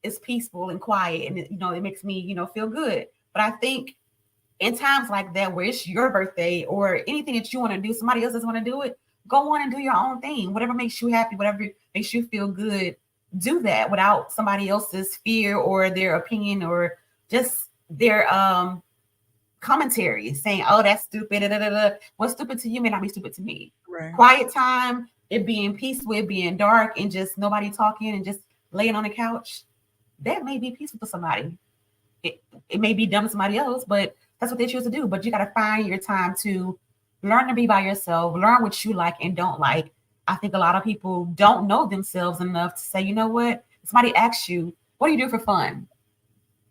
it's peaceful and quiet, and it makes me feel good." But I think in times like that, where it's your birthday or anything that you want to do, somebody else doesn't want to do it, go on and do your own thing. Whatever makes you happy, whatever makes you feel good, do that without somebody else's fear or their opinion or just their commentary saying, "Oh, that's stupid." Da, da, da, da. What's stupid to you may not be stupid to me. Right. Quiet time, it being peaceful, it being dark, and just nobody talking and just laying on the couch, that may be peaceful for somebody. It may be dumb to somebody else, but that's what they choose to do. But you got to find your time to learn to be by yourself, learn what you like and don't like, I think a lot of people don't know themselves enough to say, you know what? Somebody asks you, what do you do for fun?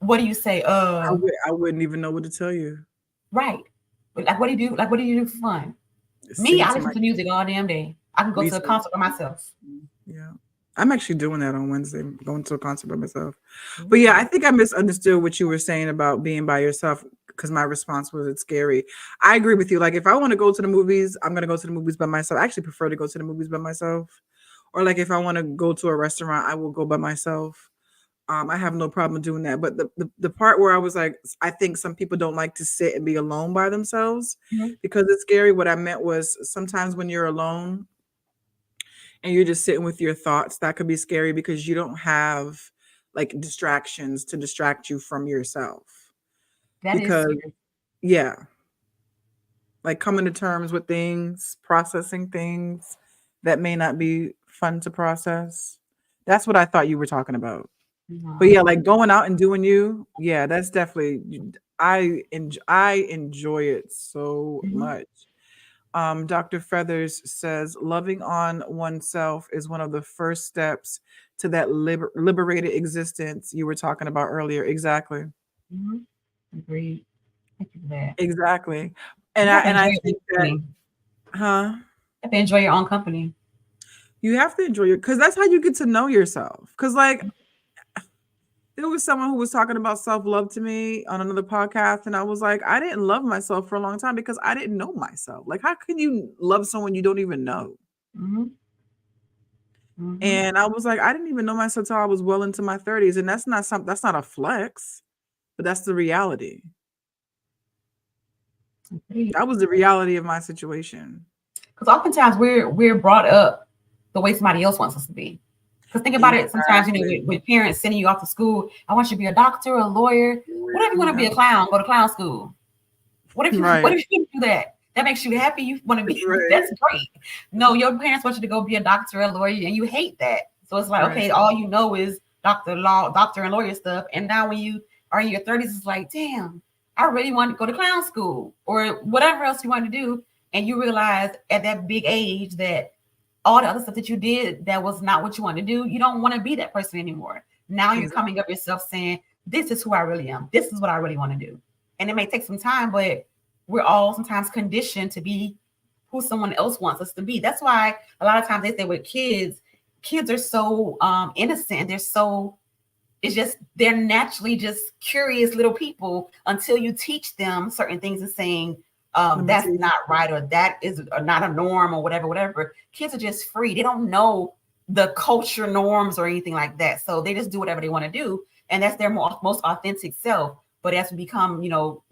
What do you say? I wouldn't even know what to tell you. Right. Like, what do you do? Like, what do you do for fun? Me, I listen to music all damn day. I can go to a concert by myself. Yeah. I'm actually doing that on Wednesday, going to a concert by myself. But yeah, I think I misunderstood what you were saying about being by yourself, because my response was it's scary. I agree with you. Like, if I want to go to the movies, I'm going to go to the movies by myself. I actually prefer to go to the movies by myself. Or like if I want to go to a restaurant, I will go by myself. I have no problem doing that. But the part where I was like, I think some people don't like to sit and be alone by themselves because it's scary. What I meant was sometimes when you're alone and you're just sitting with your thoughts, that could be scary because you don't have like distractions to distract you from yourself. That because is scary. yeah, like coming to terms with things, processing things that may not be fun to process. That's what I thought you were talking about. But yeah, like going out and doing you, yeah, that's definitely I enjoy it so much. Dr. Feathers says loving on oneself is one of the first steps to that liberated existence you were talking about earlier. Exactly. Agreed. Thank you for that. Exactly. And I think that, You have to enjoy your own company. You have to enjoy your, because that's how you get to know yourself. Because like there was someone who was talking about self-love to me on another podcast, and I was like, I didn't love myself for a long time because I didn't know myself. Like, how can you love someone you don't even know? And I was like, I didn't even know myself till I was well into my 30s, and that's not a flex, but that's the reality. That was the reality of my situation. Because oftentimes we're brought up the way somebody else wants us to be. Because think about it, sometimes, you know, with parents sending you off to school, I want you to be a doctor, a lawyer. What if you want to be a clown? Go to clown school. What if you do that? That makes you happy. You want to be, that's great. No, your parents want you to go be a doctor, a lawyer, and you hate that. So it's like, okay, all you know is doctor and lawyer stuff. And now when you are in your 30s, it's like, damn, I really want to go to clown school or whatever else you want to do. And you realize at that big age that all the other stuff that you did that was not what you want to do, you don't want to be that person anymore. Now you're coming up yourself saying, this is who I really am. This is what I really want to do. And it may take some time, but we're all sometimes conditioned to be who someone else wants us to be. That's why a lot of times they say with kids are so innocent. They're naturally just curious little people until you teach them certain things and saying, that's not right, or that is not a norm, or whatever. Kids are just free. They don't know the culture norms or anything like that. So they just do whatever they want to do. And that's their most authentic self. But as we become,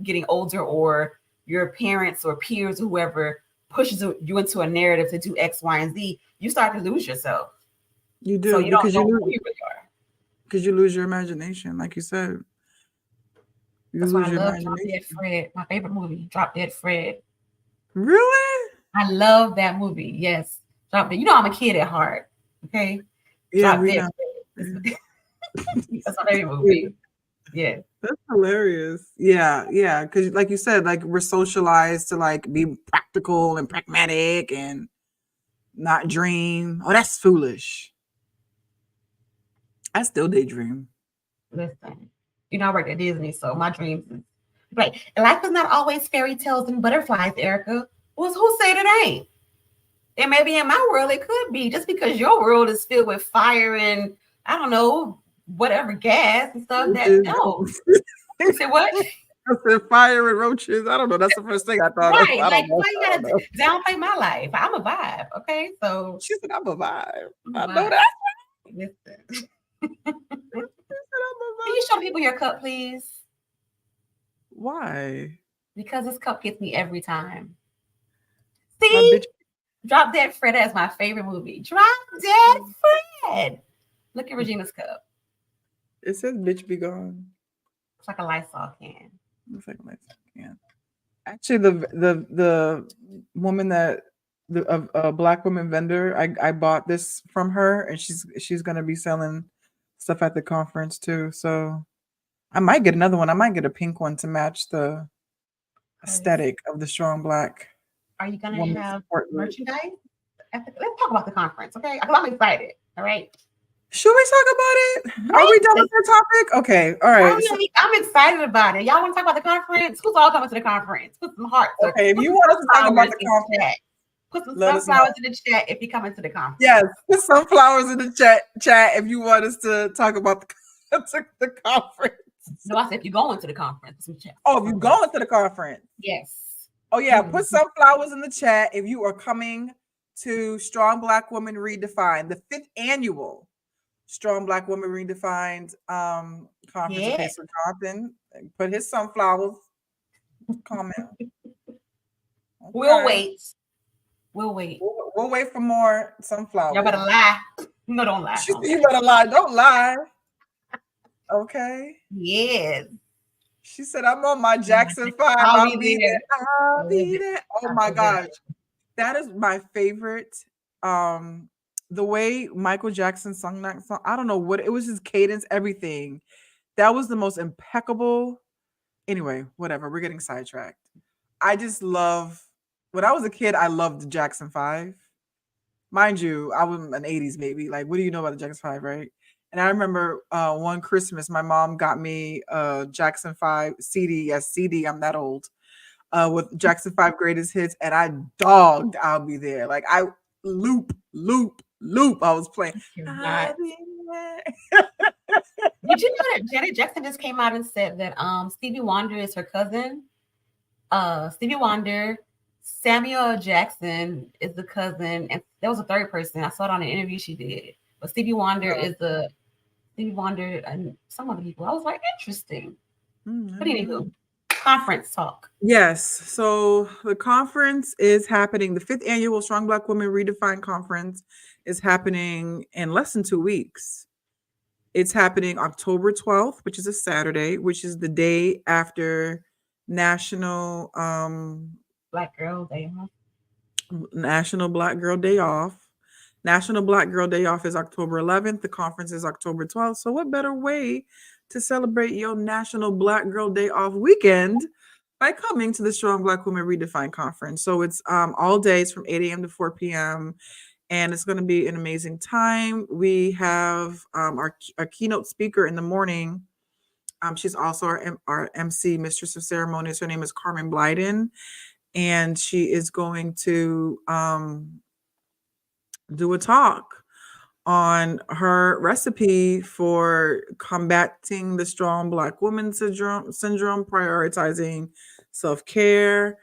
getting older, or your parents or peers, or whoever pushes you into a narrative to do X, Y, and Z, you start to lose yourself. You do. So you don't know who you really are. Because you lose your imagination, like you said. That's why I love Drop Dead Fred. My favorite movie, Drop Dead Fred. Really? I love that movie. Yes. Drop Dead. I'm a kid at heart. Okay. Yeah, Drop Dead Fred. That's my favorite movie. Yeah. That's hilarious. Yeah. Because like you said, like we're socialized to like be practical and pragmatic and not dream. Oh, that's foolish. I still daydream. Listen. I work at Disney, so my dreams is right. Life is not always fairy tales and butterflies, Erica. Who said it ain't? And maybe in my world it could be, just because your world is filled with fire and I don't know, whatever gas and stuff. No. You said what? I said fire and roaches. I don't know. That's the first thing I thought. Right. Like, why you gotta downplay my life? I'm a vibe. Okay. So she said I'm a vibe. I know that. Listen. Can you show people your cup, please? Why? Because this cup gets me every time. See? Drop Dead Fred is my favorite movie. Drop Dead Fred. Look at Regina's cup. It says bitch be gone. It's like a Lysol can. Looks like a Lysol can. Actually, the woman a black woman vendor, I bought this from her, and she's gonna be selling stuff at the conference too. So I might get another one. I might get a pink one to match the aesthetic of the Strong Black. Are you gonna have merchandise let's talk about the conference, okay? Because I'm excited. All right. Should we talk about it? Are we done with the topic? Okay. All right. I'm excited about it. Y'all want to talk about the conference? Who's all coming to the conference? Put some hearts. Okay. If you want us to talk about the conference, put some sunflowers in the chat if you're coming to the conference. Yes, put sunflowers in the chat if you want us to talk about the conference. No, I said if you're going to the conference. Oh, if you're going to the conference. Yes. Oh, yeah. Put sunflowers in the chat if you are coming to Strong Black Women Redefined, the 5th annual Strong Black Women Redefined conference. Yeah. Okay, so Jonathan put his sunflowers comment. Okay. We'll wait. We'll wait for more sunflowers. Y'all better lie. No, don't lie. You better lie. Don't lie. Okay. Yes. She said, I'm on my Jackson 5. I'll be there. I'll be there. Oh my gosh. That is my favorite. The way Michael Jackson sung that song, I don't know what it was, his cadence, everything. That was the most impeccable. Anyway, whatever. We're getting sidetracked. I just love, when I was a kid, I loved the Jackson 5. Mind you, I was an 80s baby. Like, what do you know about the Jackson 5, right? And I remember one Christmas, my mom got me a Jackson 5 CD. Yes, CD. I'm that old. With Jackson 5 greatest hits, and I dogged I'll Be There. Like I loop. I was playing. Did you know that Janet Jackson just came out and said that Stevie Wonder is her cousin? Stevie Wonder, Samuel Jackson is the cousin, and there was a third person. I saw it on an interview she did. But Stevie Wonder is the Stevie Wonder and some other people. I was like, interesting. But anywho, conference talk. Yes. So the conference is happening. The 5th annual Strong Black Women Redefined Conference is happening in less than 2 weeks. It's happening October 12th, which is a Saturday, which is the day after National Black Girl Day Off. National Black Girl Day Off. National Black Girl Day Off is October 11th. The conference is October 12th. So what better way to celebrate your National Black Girl Day Off weekend by coming to the Strong Black Women Redefined Conference. So it's all days from 8 a.m. to 4 p.m. And it's going to be an amazing time. We have our keynote speaker in the morning. She's also our MC, Mistress of Ceremonies. Her name is Carmen Blyden. And she is going to do a talk on her recipe for combating the strong Black woman syndrome, prioritizing self-care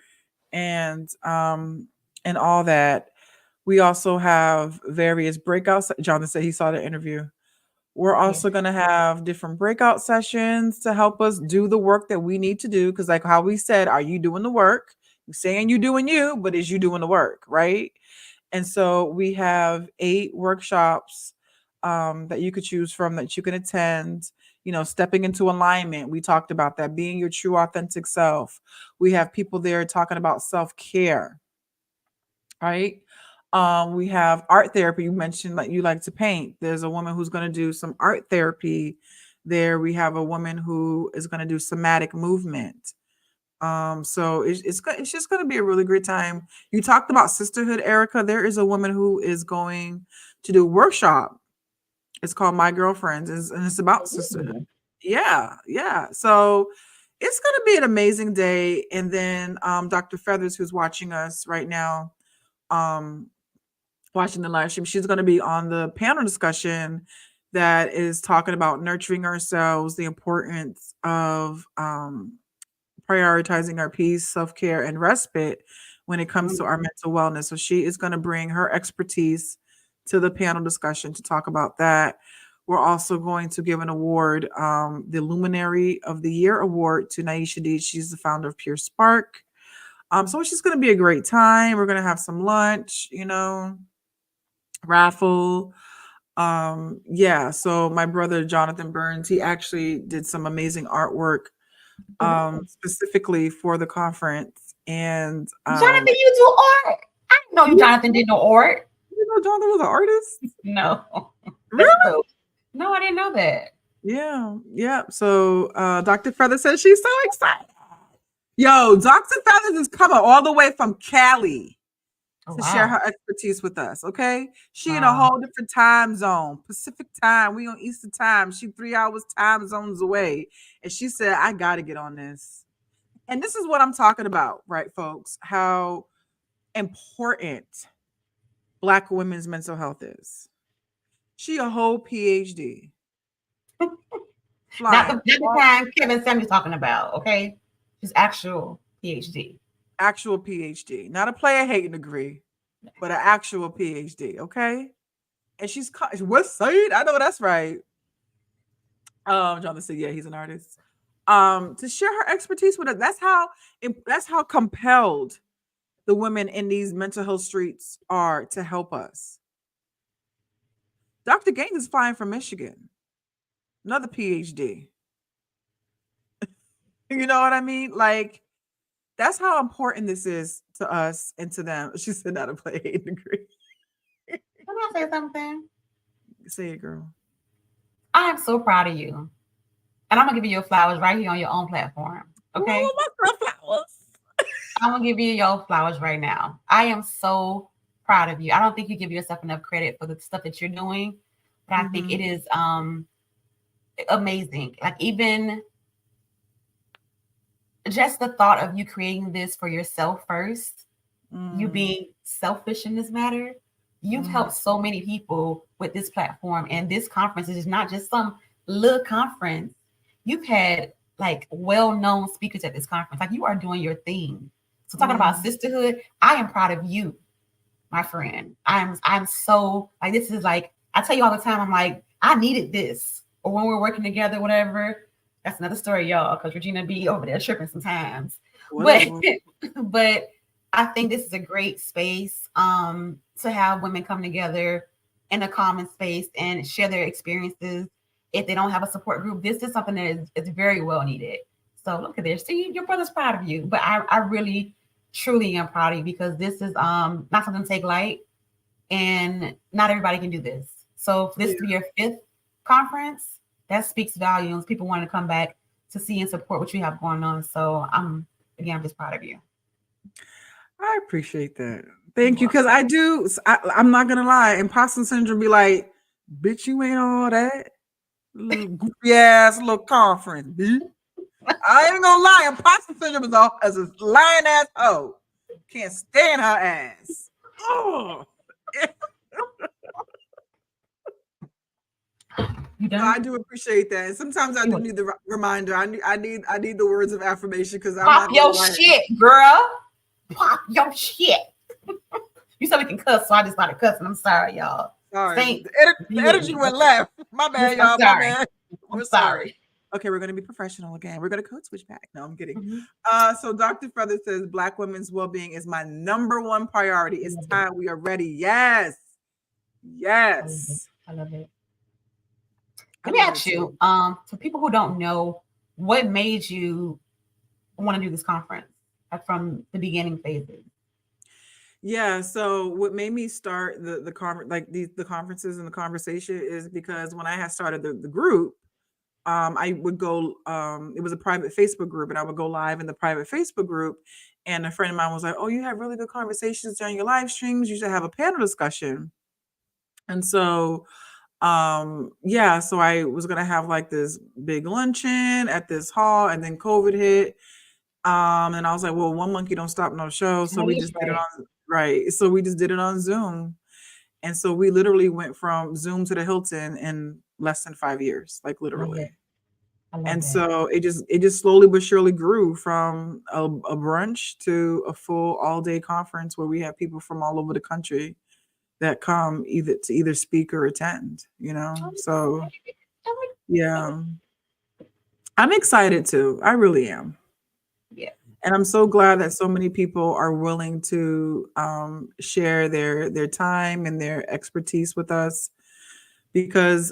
and all that. We also have various breakouts. Jonathan said he saw the interview. We're also going to have different breakout sessions to help us do the work that we need to do. Because like how we said, are you doing the work? You're saying you're doing you, but is you doing the work, right? And so we have 8 workshops that you could choose from, that you can attend. You know, stepping into alignment. We talked about that, being your true authentic self. We have people there talking about self-care, right? We have art therapy. You mentioned like you like to paint. There's a woman who's going to do some art therapy there. We have a woman who is going to do somatic movement. So it's just going to be a really great time. You talked about sisterhood, Erica. There is a woman who is going to do a workshop. It's called My Girlfriends, and it's about sisterhood. Yeah. So it's going to be an amazing day. And then Dr. Feathers, who's watching us right now, watching the live stream, she's going to be on the panel discussion that is talking about nurturing ourselves, the importance of prioritizing our peace, self-care, and respite when it comes to our mental wellness. So she is going to bring her expertise to the panel discussion to talk about that. We're also going to give an award, the Luminary of the Year award, to Naisha D. She's the founder of Pure Spark. So it's just going to be a great time. We're going to have some lunch, raffle. So my brother, Jonathan Burns, he actually did some amazing artwork specifically for the conference. And Jonathan, you do art? I didn't know Jonathan did no art. You know Jonathan was an artist? No. Really? No, I didn't know that. Yeah. So Dr. Feathers says she's so excited. Yo, Dr. Feathers is coming all the way from Cali. Oh, to share wow. her expertise with us. Okay, she in a Wow. whole different time zone, Pacific time. We on Eastern time. She 3 hours time zones away, and she said, "I got to get on this." And this is what I'm talking about, right, folks? How important Black women's mental health is. She a whole PhD. Flying. Not the kind Kevin Samuel's talking about, okay? Just actual PhD. Actual PhD. Not a player hating degree, but an actual PhD, okay? And she's West Side. I know that's right. Jonathan said, yeah, he's an artist. To share her expertise with us. That's how compelled the women in these mental health streets are to help us. Dr. Gaines is flying from Michigan. Another PhD. You know what I mean? Like, that's how important this is to us and to them. She said not a play 8 degree. Can I say something? Say it, girl. I am so proud of you. And I'm gonna give you your flowers right here on your own platform. Okay. Oh, my flowers. I'm gonna give you your flowers right now. I am so proud of you. I don't think you give yourself enough credit for the stuff that you're doing, but I think it is amazing. Like, even just the thought of you creating this for yourself first, you being selfish in this matter, you've helped so many people with this platform. And this conference is not just some little conference. You've had like well-known speakers at this conference. Like, you are doing your thing. So talking about sisterhood, I am proud of you, my friend. I'm so, like, this is like, I tell you all the time, I'm like, I needed this. Or when we're working together, whatever. That's another story, y'all, because Regina be over there tripping sometimes. But I think this is a great space to have women come together in a common space and share their experiences. If they don't have a support group, this is something that is very well needed. So look at this. See, your brother's proud of you. But I really, truly am proud of you, because this is not something to take light. And not everybody can do this. So for this to be your 5th conference, that speaks volumes. People want to come back to see and support what you have going on. So I'm just proud of you. I appreciate that. Thank you. Because I'm not gonna lie, imposter syndrome be like, bitch, you ain't all that. Little goofy ass little conference, bitch. I ain't gonna lie, imposter syndrome is a lying ass hoe. Can't stand her ass. Oh. So I do appreciate that. And sometimes I do need the reminder. I need the words of affirmation, because I'm pop your shit, girl. Pop your shit. You said we can cuss, so I just started cussing. I'm sorry, y'all. Sorry. The energy went left. My bad, y'all. My bad. We're sorry. Okay, we're going to be professional again. We're going to code switch back. No, I'm kidding. So Dr. Feather says, Black women's well-being is my #1 priority. It's time we are ready. Yes. Yes. I love it. Let me ask you, for people who don't know, what made you want to do this conference from the beginning phases? Yeah, so what made me start the conferences and the conversation is because when I had started the group, I would go, it was a private Facebook group, and I would go live in the private Facebook group, and a friend of mine was like, oh, you have really good conversations during your live streams, you should have a panel discussion. And so so I was gonna have like this big luncheon at this hall, and then COVID hit. And I was like, well, one monkey don't stop no show. So we just did it on So we just did it on Zoom. And so we literally went from Zoom to the Hilton in less than 5 years, like literally. And so it just slowly but surely grew from a brunch to a full all-day conference where we have people from all over the country that come either speak or attend, you know? So yeah, I'm excited too. I really am. Yeah. And I'm so glad that so many people are willing to share their time and their expertise with us, because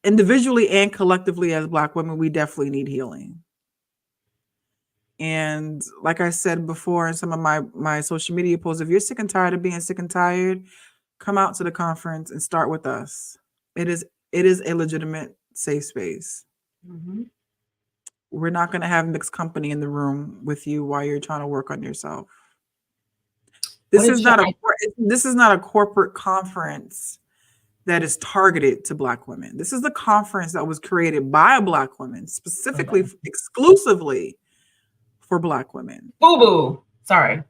individually and collectively as Black women, we definitely need healing. And like I said before in some of my social media posts, if you're sick and tired of being sick and tired, come out to the conference and start with us. It is a legitimate safe space. We're not going to have mixed company in the room with you while you're trying to work on yourself. This What is is not your this is not a corporate conference that is targeted to Black women. This is the conference that was created by a Black woman, specifically, exclusively for Black women. boo boo? Sorry.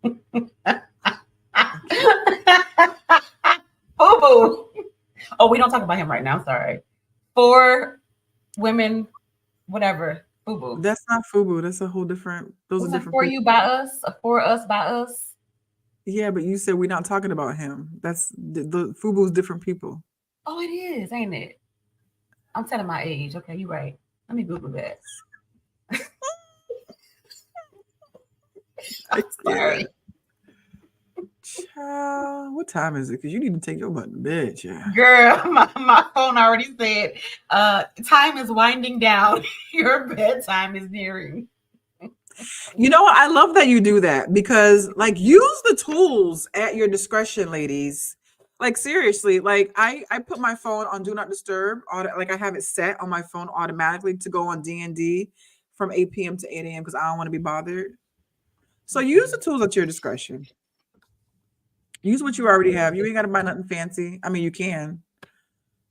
Boo boo. Oh, we don't talk about him right now. Sorry. For women, whatever. Boo boo. That's not FUBU. That's a whole different. Those are different For people. you by us, for us by us. Yeah, but you said we're not talking about him. That's the FUBU's different people. Oh, it is, ain't it? I'm telling my age. Okay, you're right. Let me Google that. I'm sorry. Child, what time is it? Because you need to take your butt to bed, child. Girl, my phone already said, time is winding down. Your bedtime is nearing. You know, I love that you do that because, like, use the tools at your discretion, ladies. Like, seriously, like, I put my phone on Do Not Disturb. Like, I have it set on my phone automatically to go on D&D from 8 p.m. to 8 a.m. because I don't want to be bothered. So use the tools at your discretion. Use what you already have. You ain't got to buy nothing fancy. I mean, you can.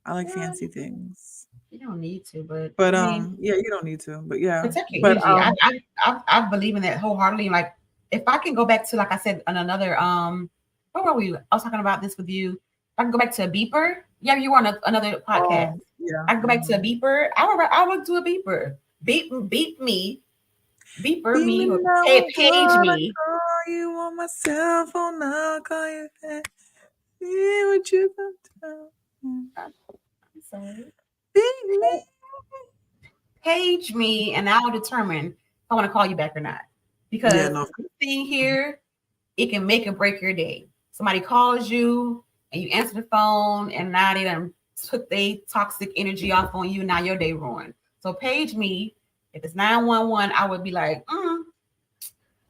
I like fancy things. You don't need to, but yeah, you don't need to. But yeah, protect your but energy. I believe in that wholeheartedly. Like, if I can go back to, like I said, on another where were we? I was talking about this with you. If I can go back to a beeper. Yeah, you were on another podcast. Yeah, I can go back to a beeper. I would do a beeper. Beep me. Beeper me. Page me. Call you on my cell phone. I'll call you back. Yeah, what you I'm sorry. Beep me. Page me, and I'll determine if I want to call you back or not. Because this thing here, it can make or break your day. Somebody calls you, and you answer the phone, and now they done took their toxic energy off on you. Now your day ruined. So page me. If it's 911, I would be like,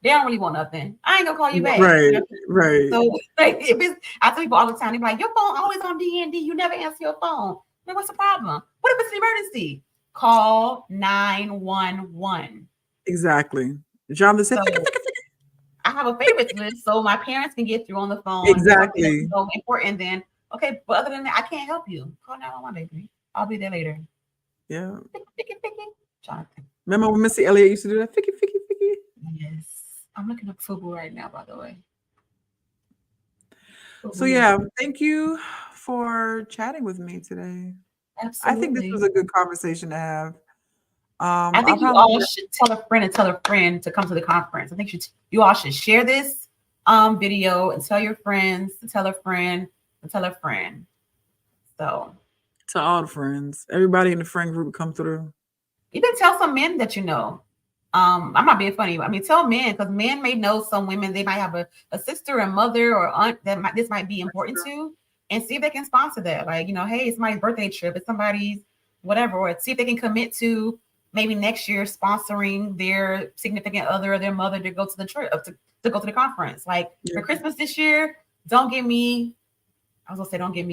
they don't really want nothing. I ain't gonna call you back. Right. So like, if it's, I tell people all the time, they're like, your phone always on D&D. You never answer your phone. Like, what's the problem? What if it's an emergency? Call 911. Exactly. John said, I have a favorites list so my parents can get through on the phone. Exactly. So important then. Okay, but other than that, I can't help you. Call 911, baby. I'll be there later. Yeah. Ficky. Jonathan. Remember when Missy Elliott used to do that? Ficky. Yes. I'm looking up FUBU right now, by the way. So yeah, thank you for chatting with me today. Absolutely. I think this was a good conversation to have. I think you all should tell a friend to come to the conference. I think you all should share this video and tell your friends to tell a friend to tell a friend. So to all the friends, everybody in the friend group come through. Even tell some men that you know. I'm not being funny. I mean, tell men, because men may know some women. They might have a sister, a mother, or aunt that this might be important to, and see if they can sponsor that. Like, hey, it's somebody's birthday trip, it's somebody's whatever, or see if they can commit to maybe next year sponsoring their significant other or their mother to go to the trip, to go to the conference. Like for Christmas this year, don't give me a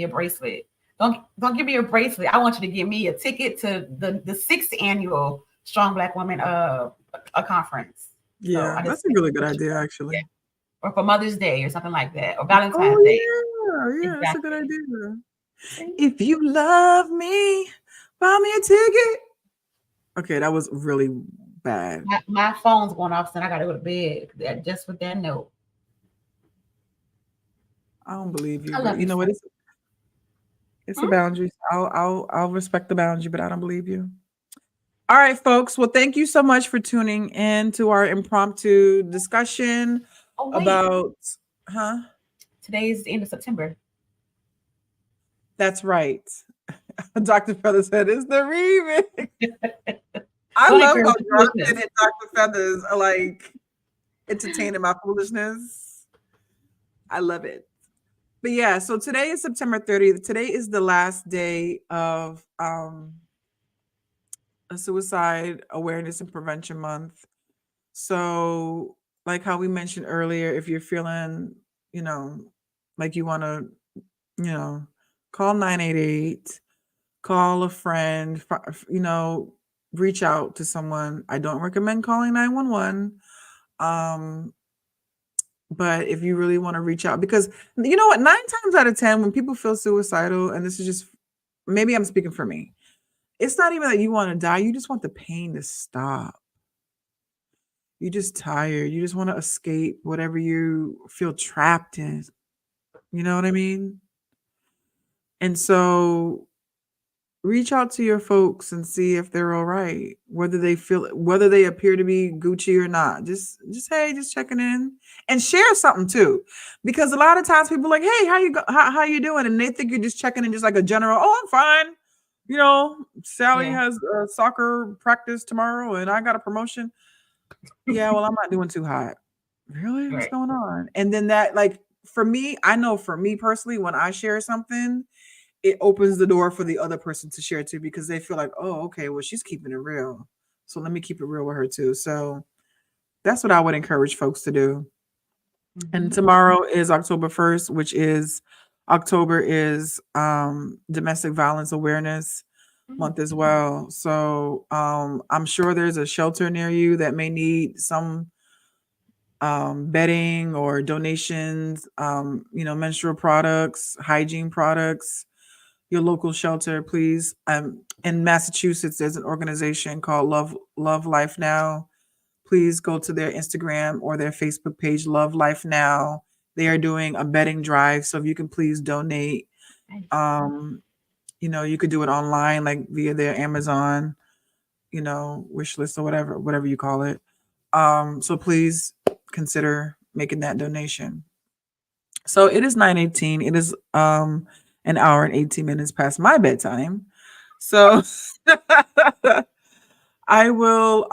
bracelet. Don't give me a bracelet. I want you to give me a ticket to the 6th annual Strong Black Women a conference. Yeah, so that's a really good idea, actually. Yeah. Or for Mother's Day or something like that, or Valentine's Day. Yeah, that's a good idea. If you love me, buy me a ticket. Okay, that was really bad. My phone's going off, so I gotta go to bed. Just with that note. I don't believe you. But you know what? It's a boundary. I'll respect the boundary, but I don't believe you. All right, folks. Well, thank you so much for tuning in to our impromptu discussion about, Today's the end of September. That's right. Dr. Feathers said it's the remix. I love how Jonathan and Dr. Feathers are like entertaining my foolishness. I love it. But yeah, so today is September 30th. Today is the last day of a Suicide Awareness and Prevention Month. So like how we mentioned earlier, if you're feeling, like you want to, call 988, call a friend, reach out to someone. I don't recommend calling 911. But if you really want to reach out, because you know what, 9 times out of 10, when people feel suicidal, and this is just maybe I'm speaking for me, it's not even that you want to die, you just want the pain to stop. You're just tired. You just want to escape whatever you feel trapped in. You know what I mean? And so reach out to your folks and see if they're all right, whether they appear to be Gucci or not. Just hey, just checking in and share something too, because a lot of times people are like, hey, how you doing, and they think you're just checking in, just like a general. Oh, I'm fine. You know, Sally Yeah. has soccer practice tomorrow, and I got a promotion. Yeah, well, I'm not doing too hot. Really, what's Right. going on? And then that, like, for me, I know for me personally, when I share something, it opens the door for the other person to share too, because they feel like, oh, okay, well, she's keeping it real. So let me keep it real with her too. So that's what I would encourage folks to do. And Mhm. tomorrow is October 1st, which is October is domestic violence awareness month as well. So I'm sure there's a shelter near you that may need some bedding or donations, menstrual products, hygiene products. Your local shelter, please. In Massachusetts, there's an organization called Love Life Now. Please go to their Instagram or their Facebook page, Love Life Now. They are doing a bedding drive, so if you can please donate. Nice. You could do it online, like via their Amazon, wish list or whatever you call it. So please consider making that donation. So it is 9:18. It is an hour and 18 minutes past my bedtime. So I will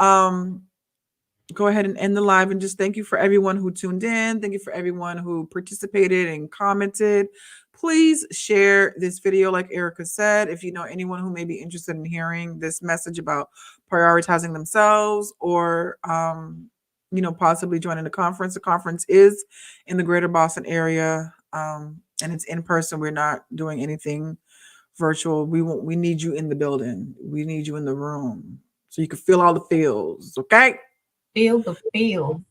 go ahead and end the live, and just thank you for everyone who tuned in. Thank you for everyone who participated and commented. Please share this video, like Erica said, if you know anyone who may be interested in hearing this message about prioritizing themselves, or possibly joining the conference. The conference is in the greater Boston area, and it's in person. We're not doing anything virtual. We need you in the building. We need you in the room so you can feel all the feels. Okay. Feel the feel.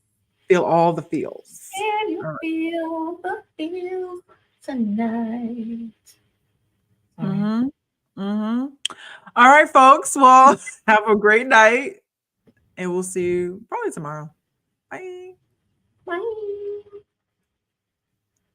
Feel all the feels. Can you All right. feel the feel tonight? Sorry. All right, folks. Well, have a great night, and we'll see you probably tomorrow. Bye. Bye.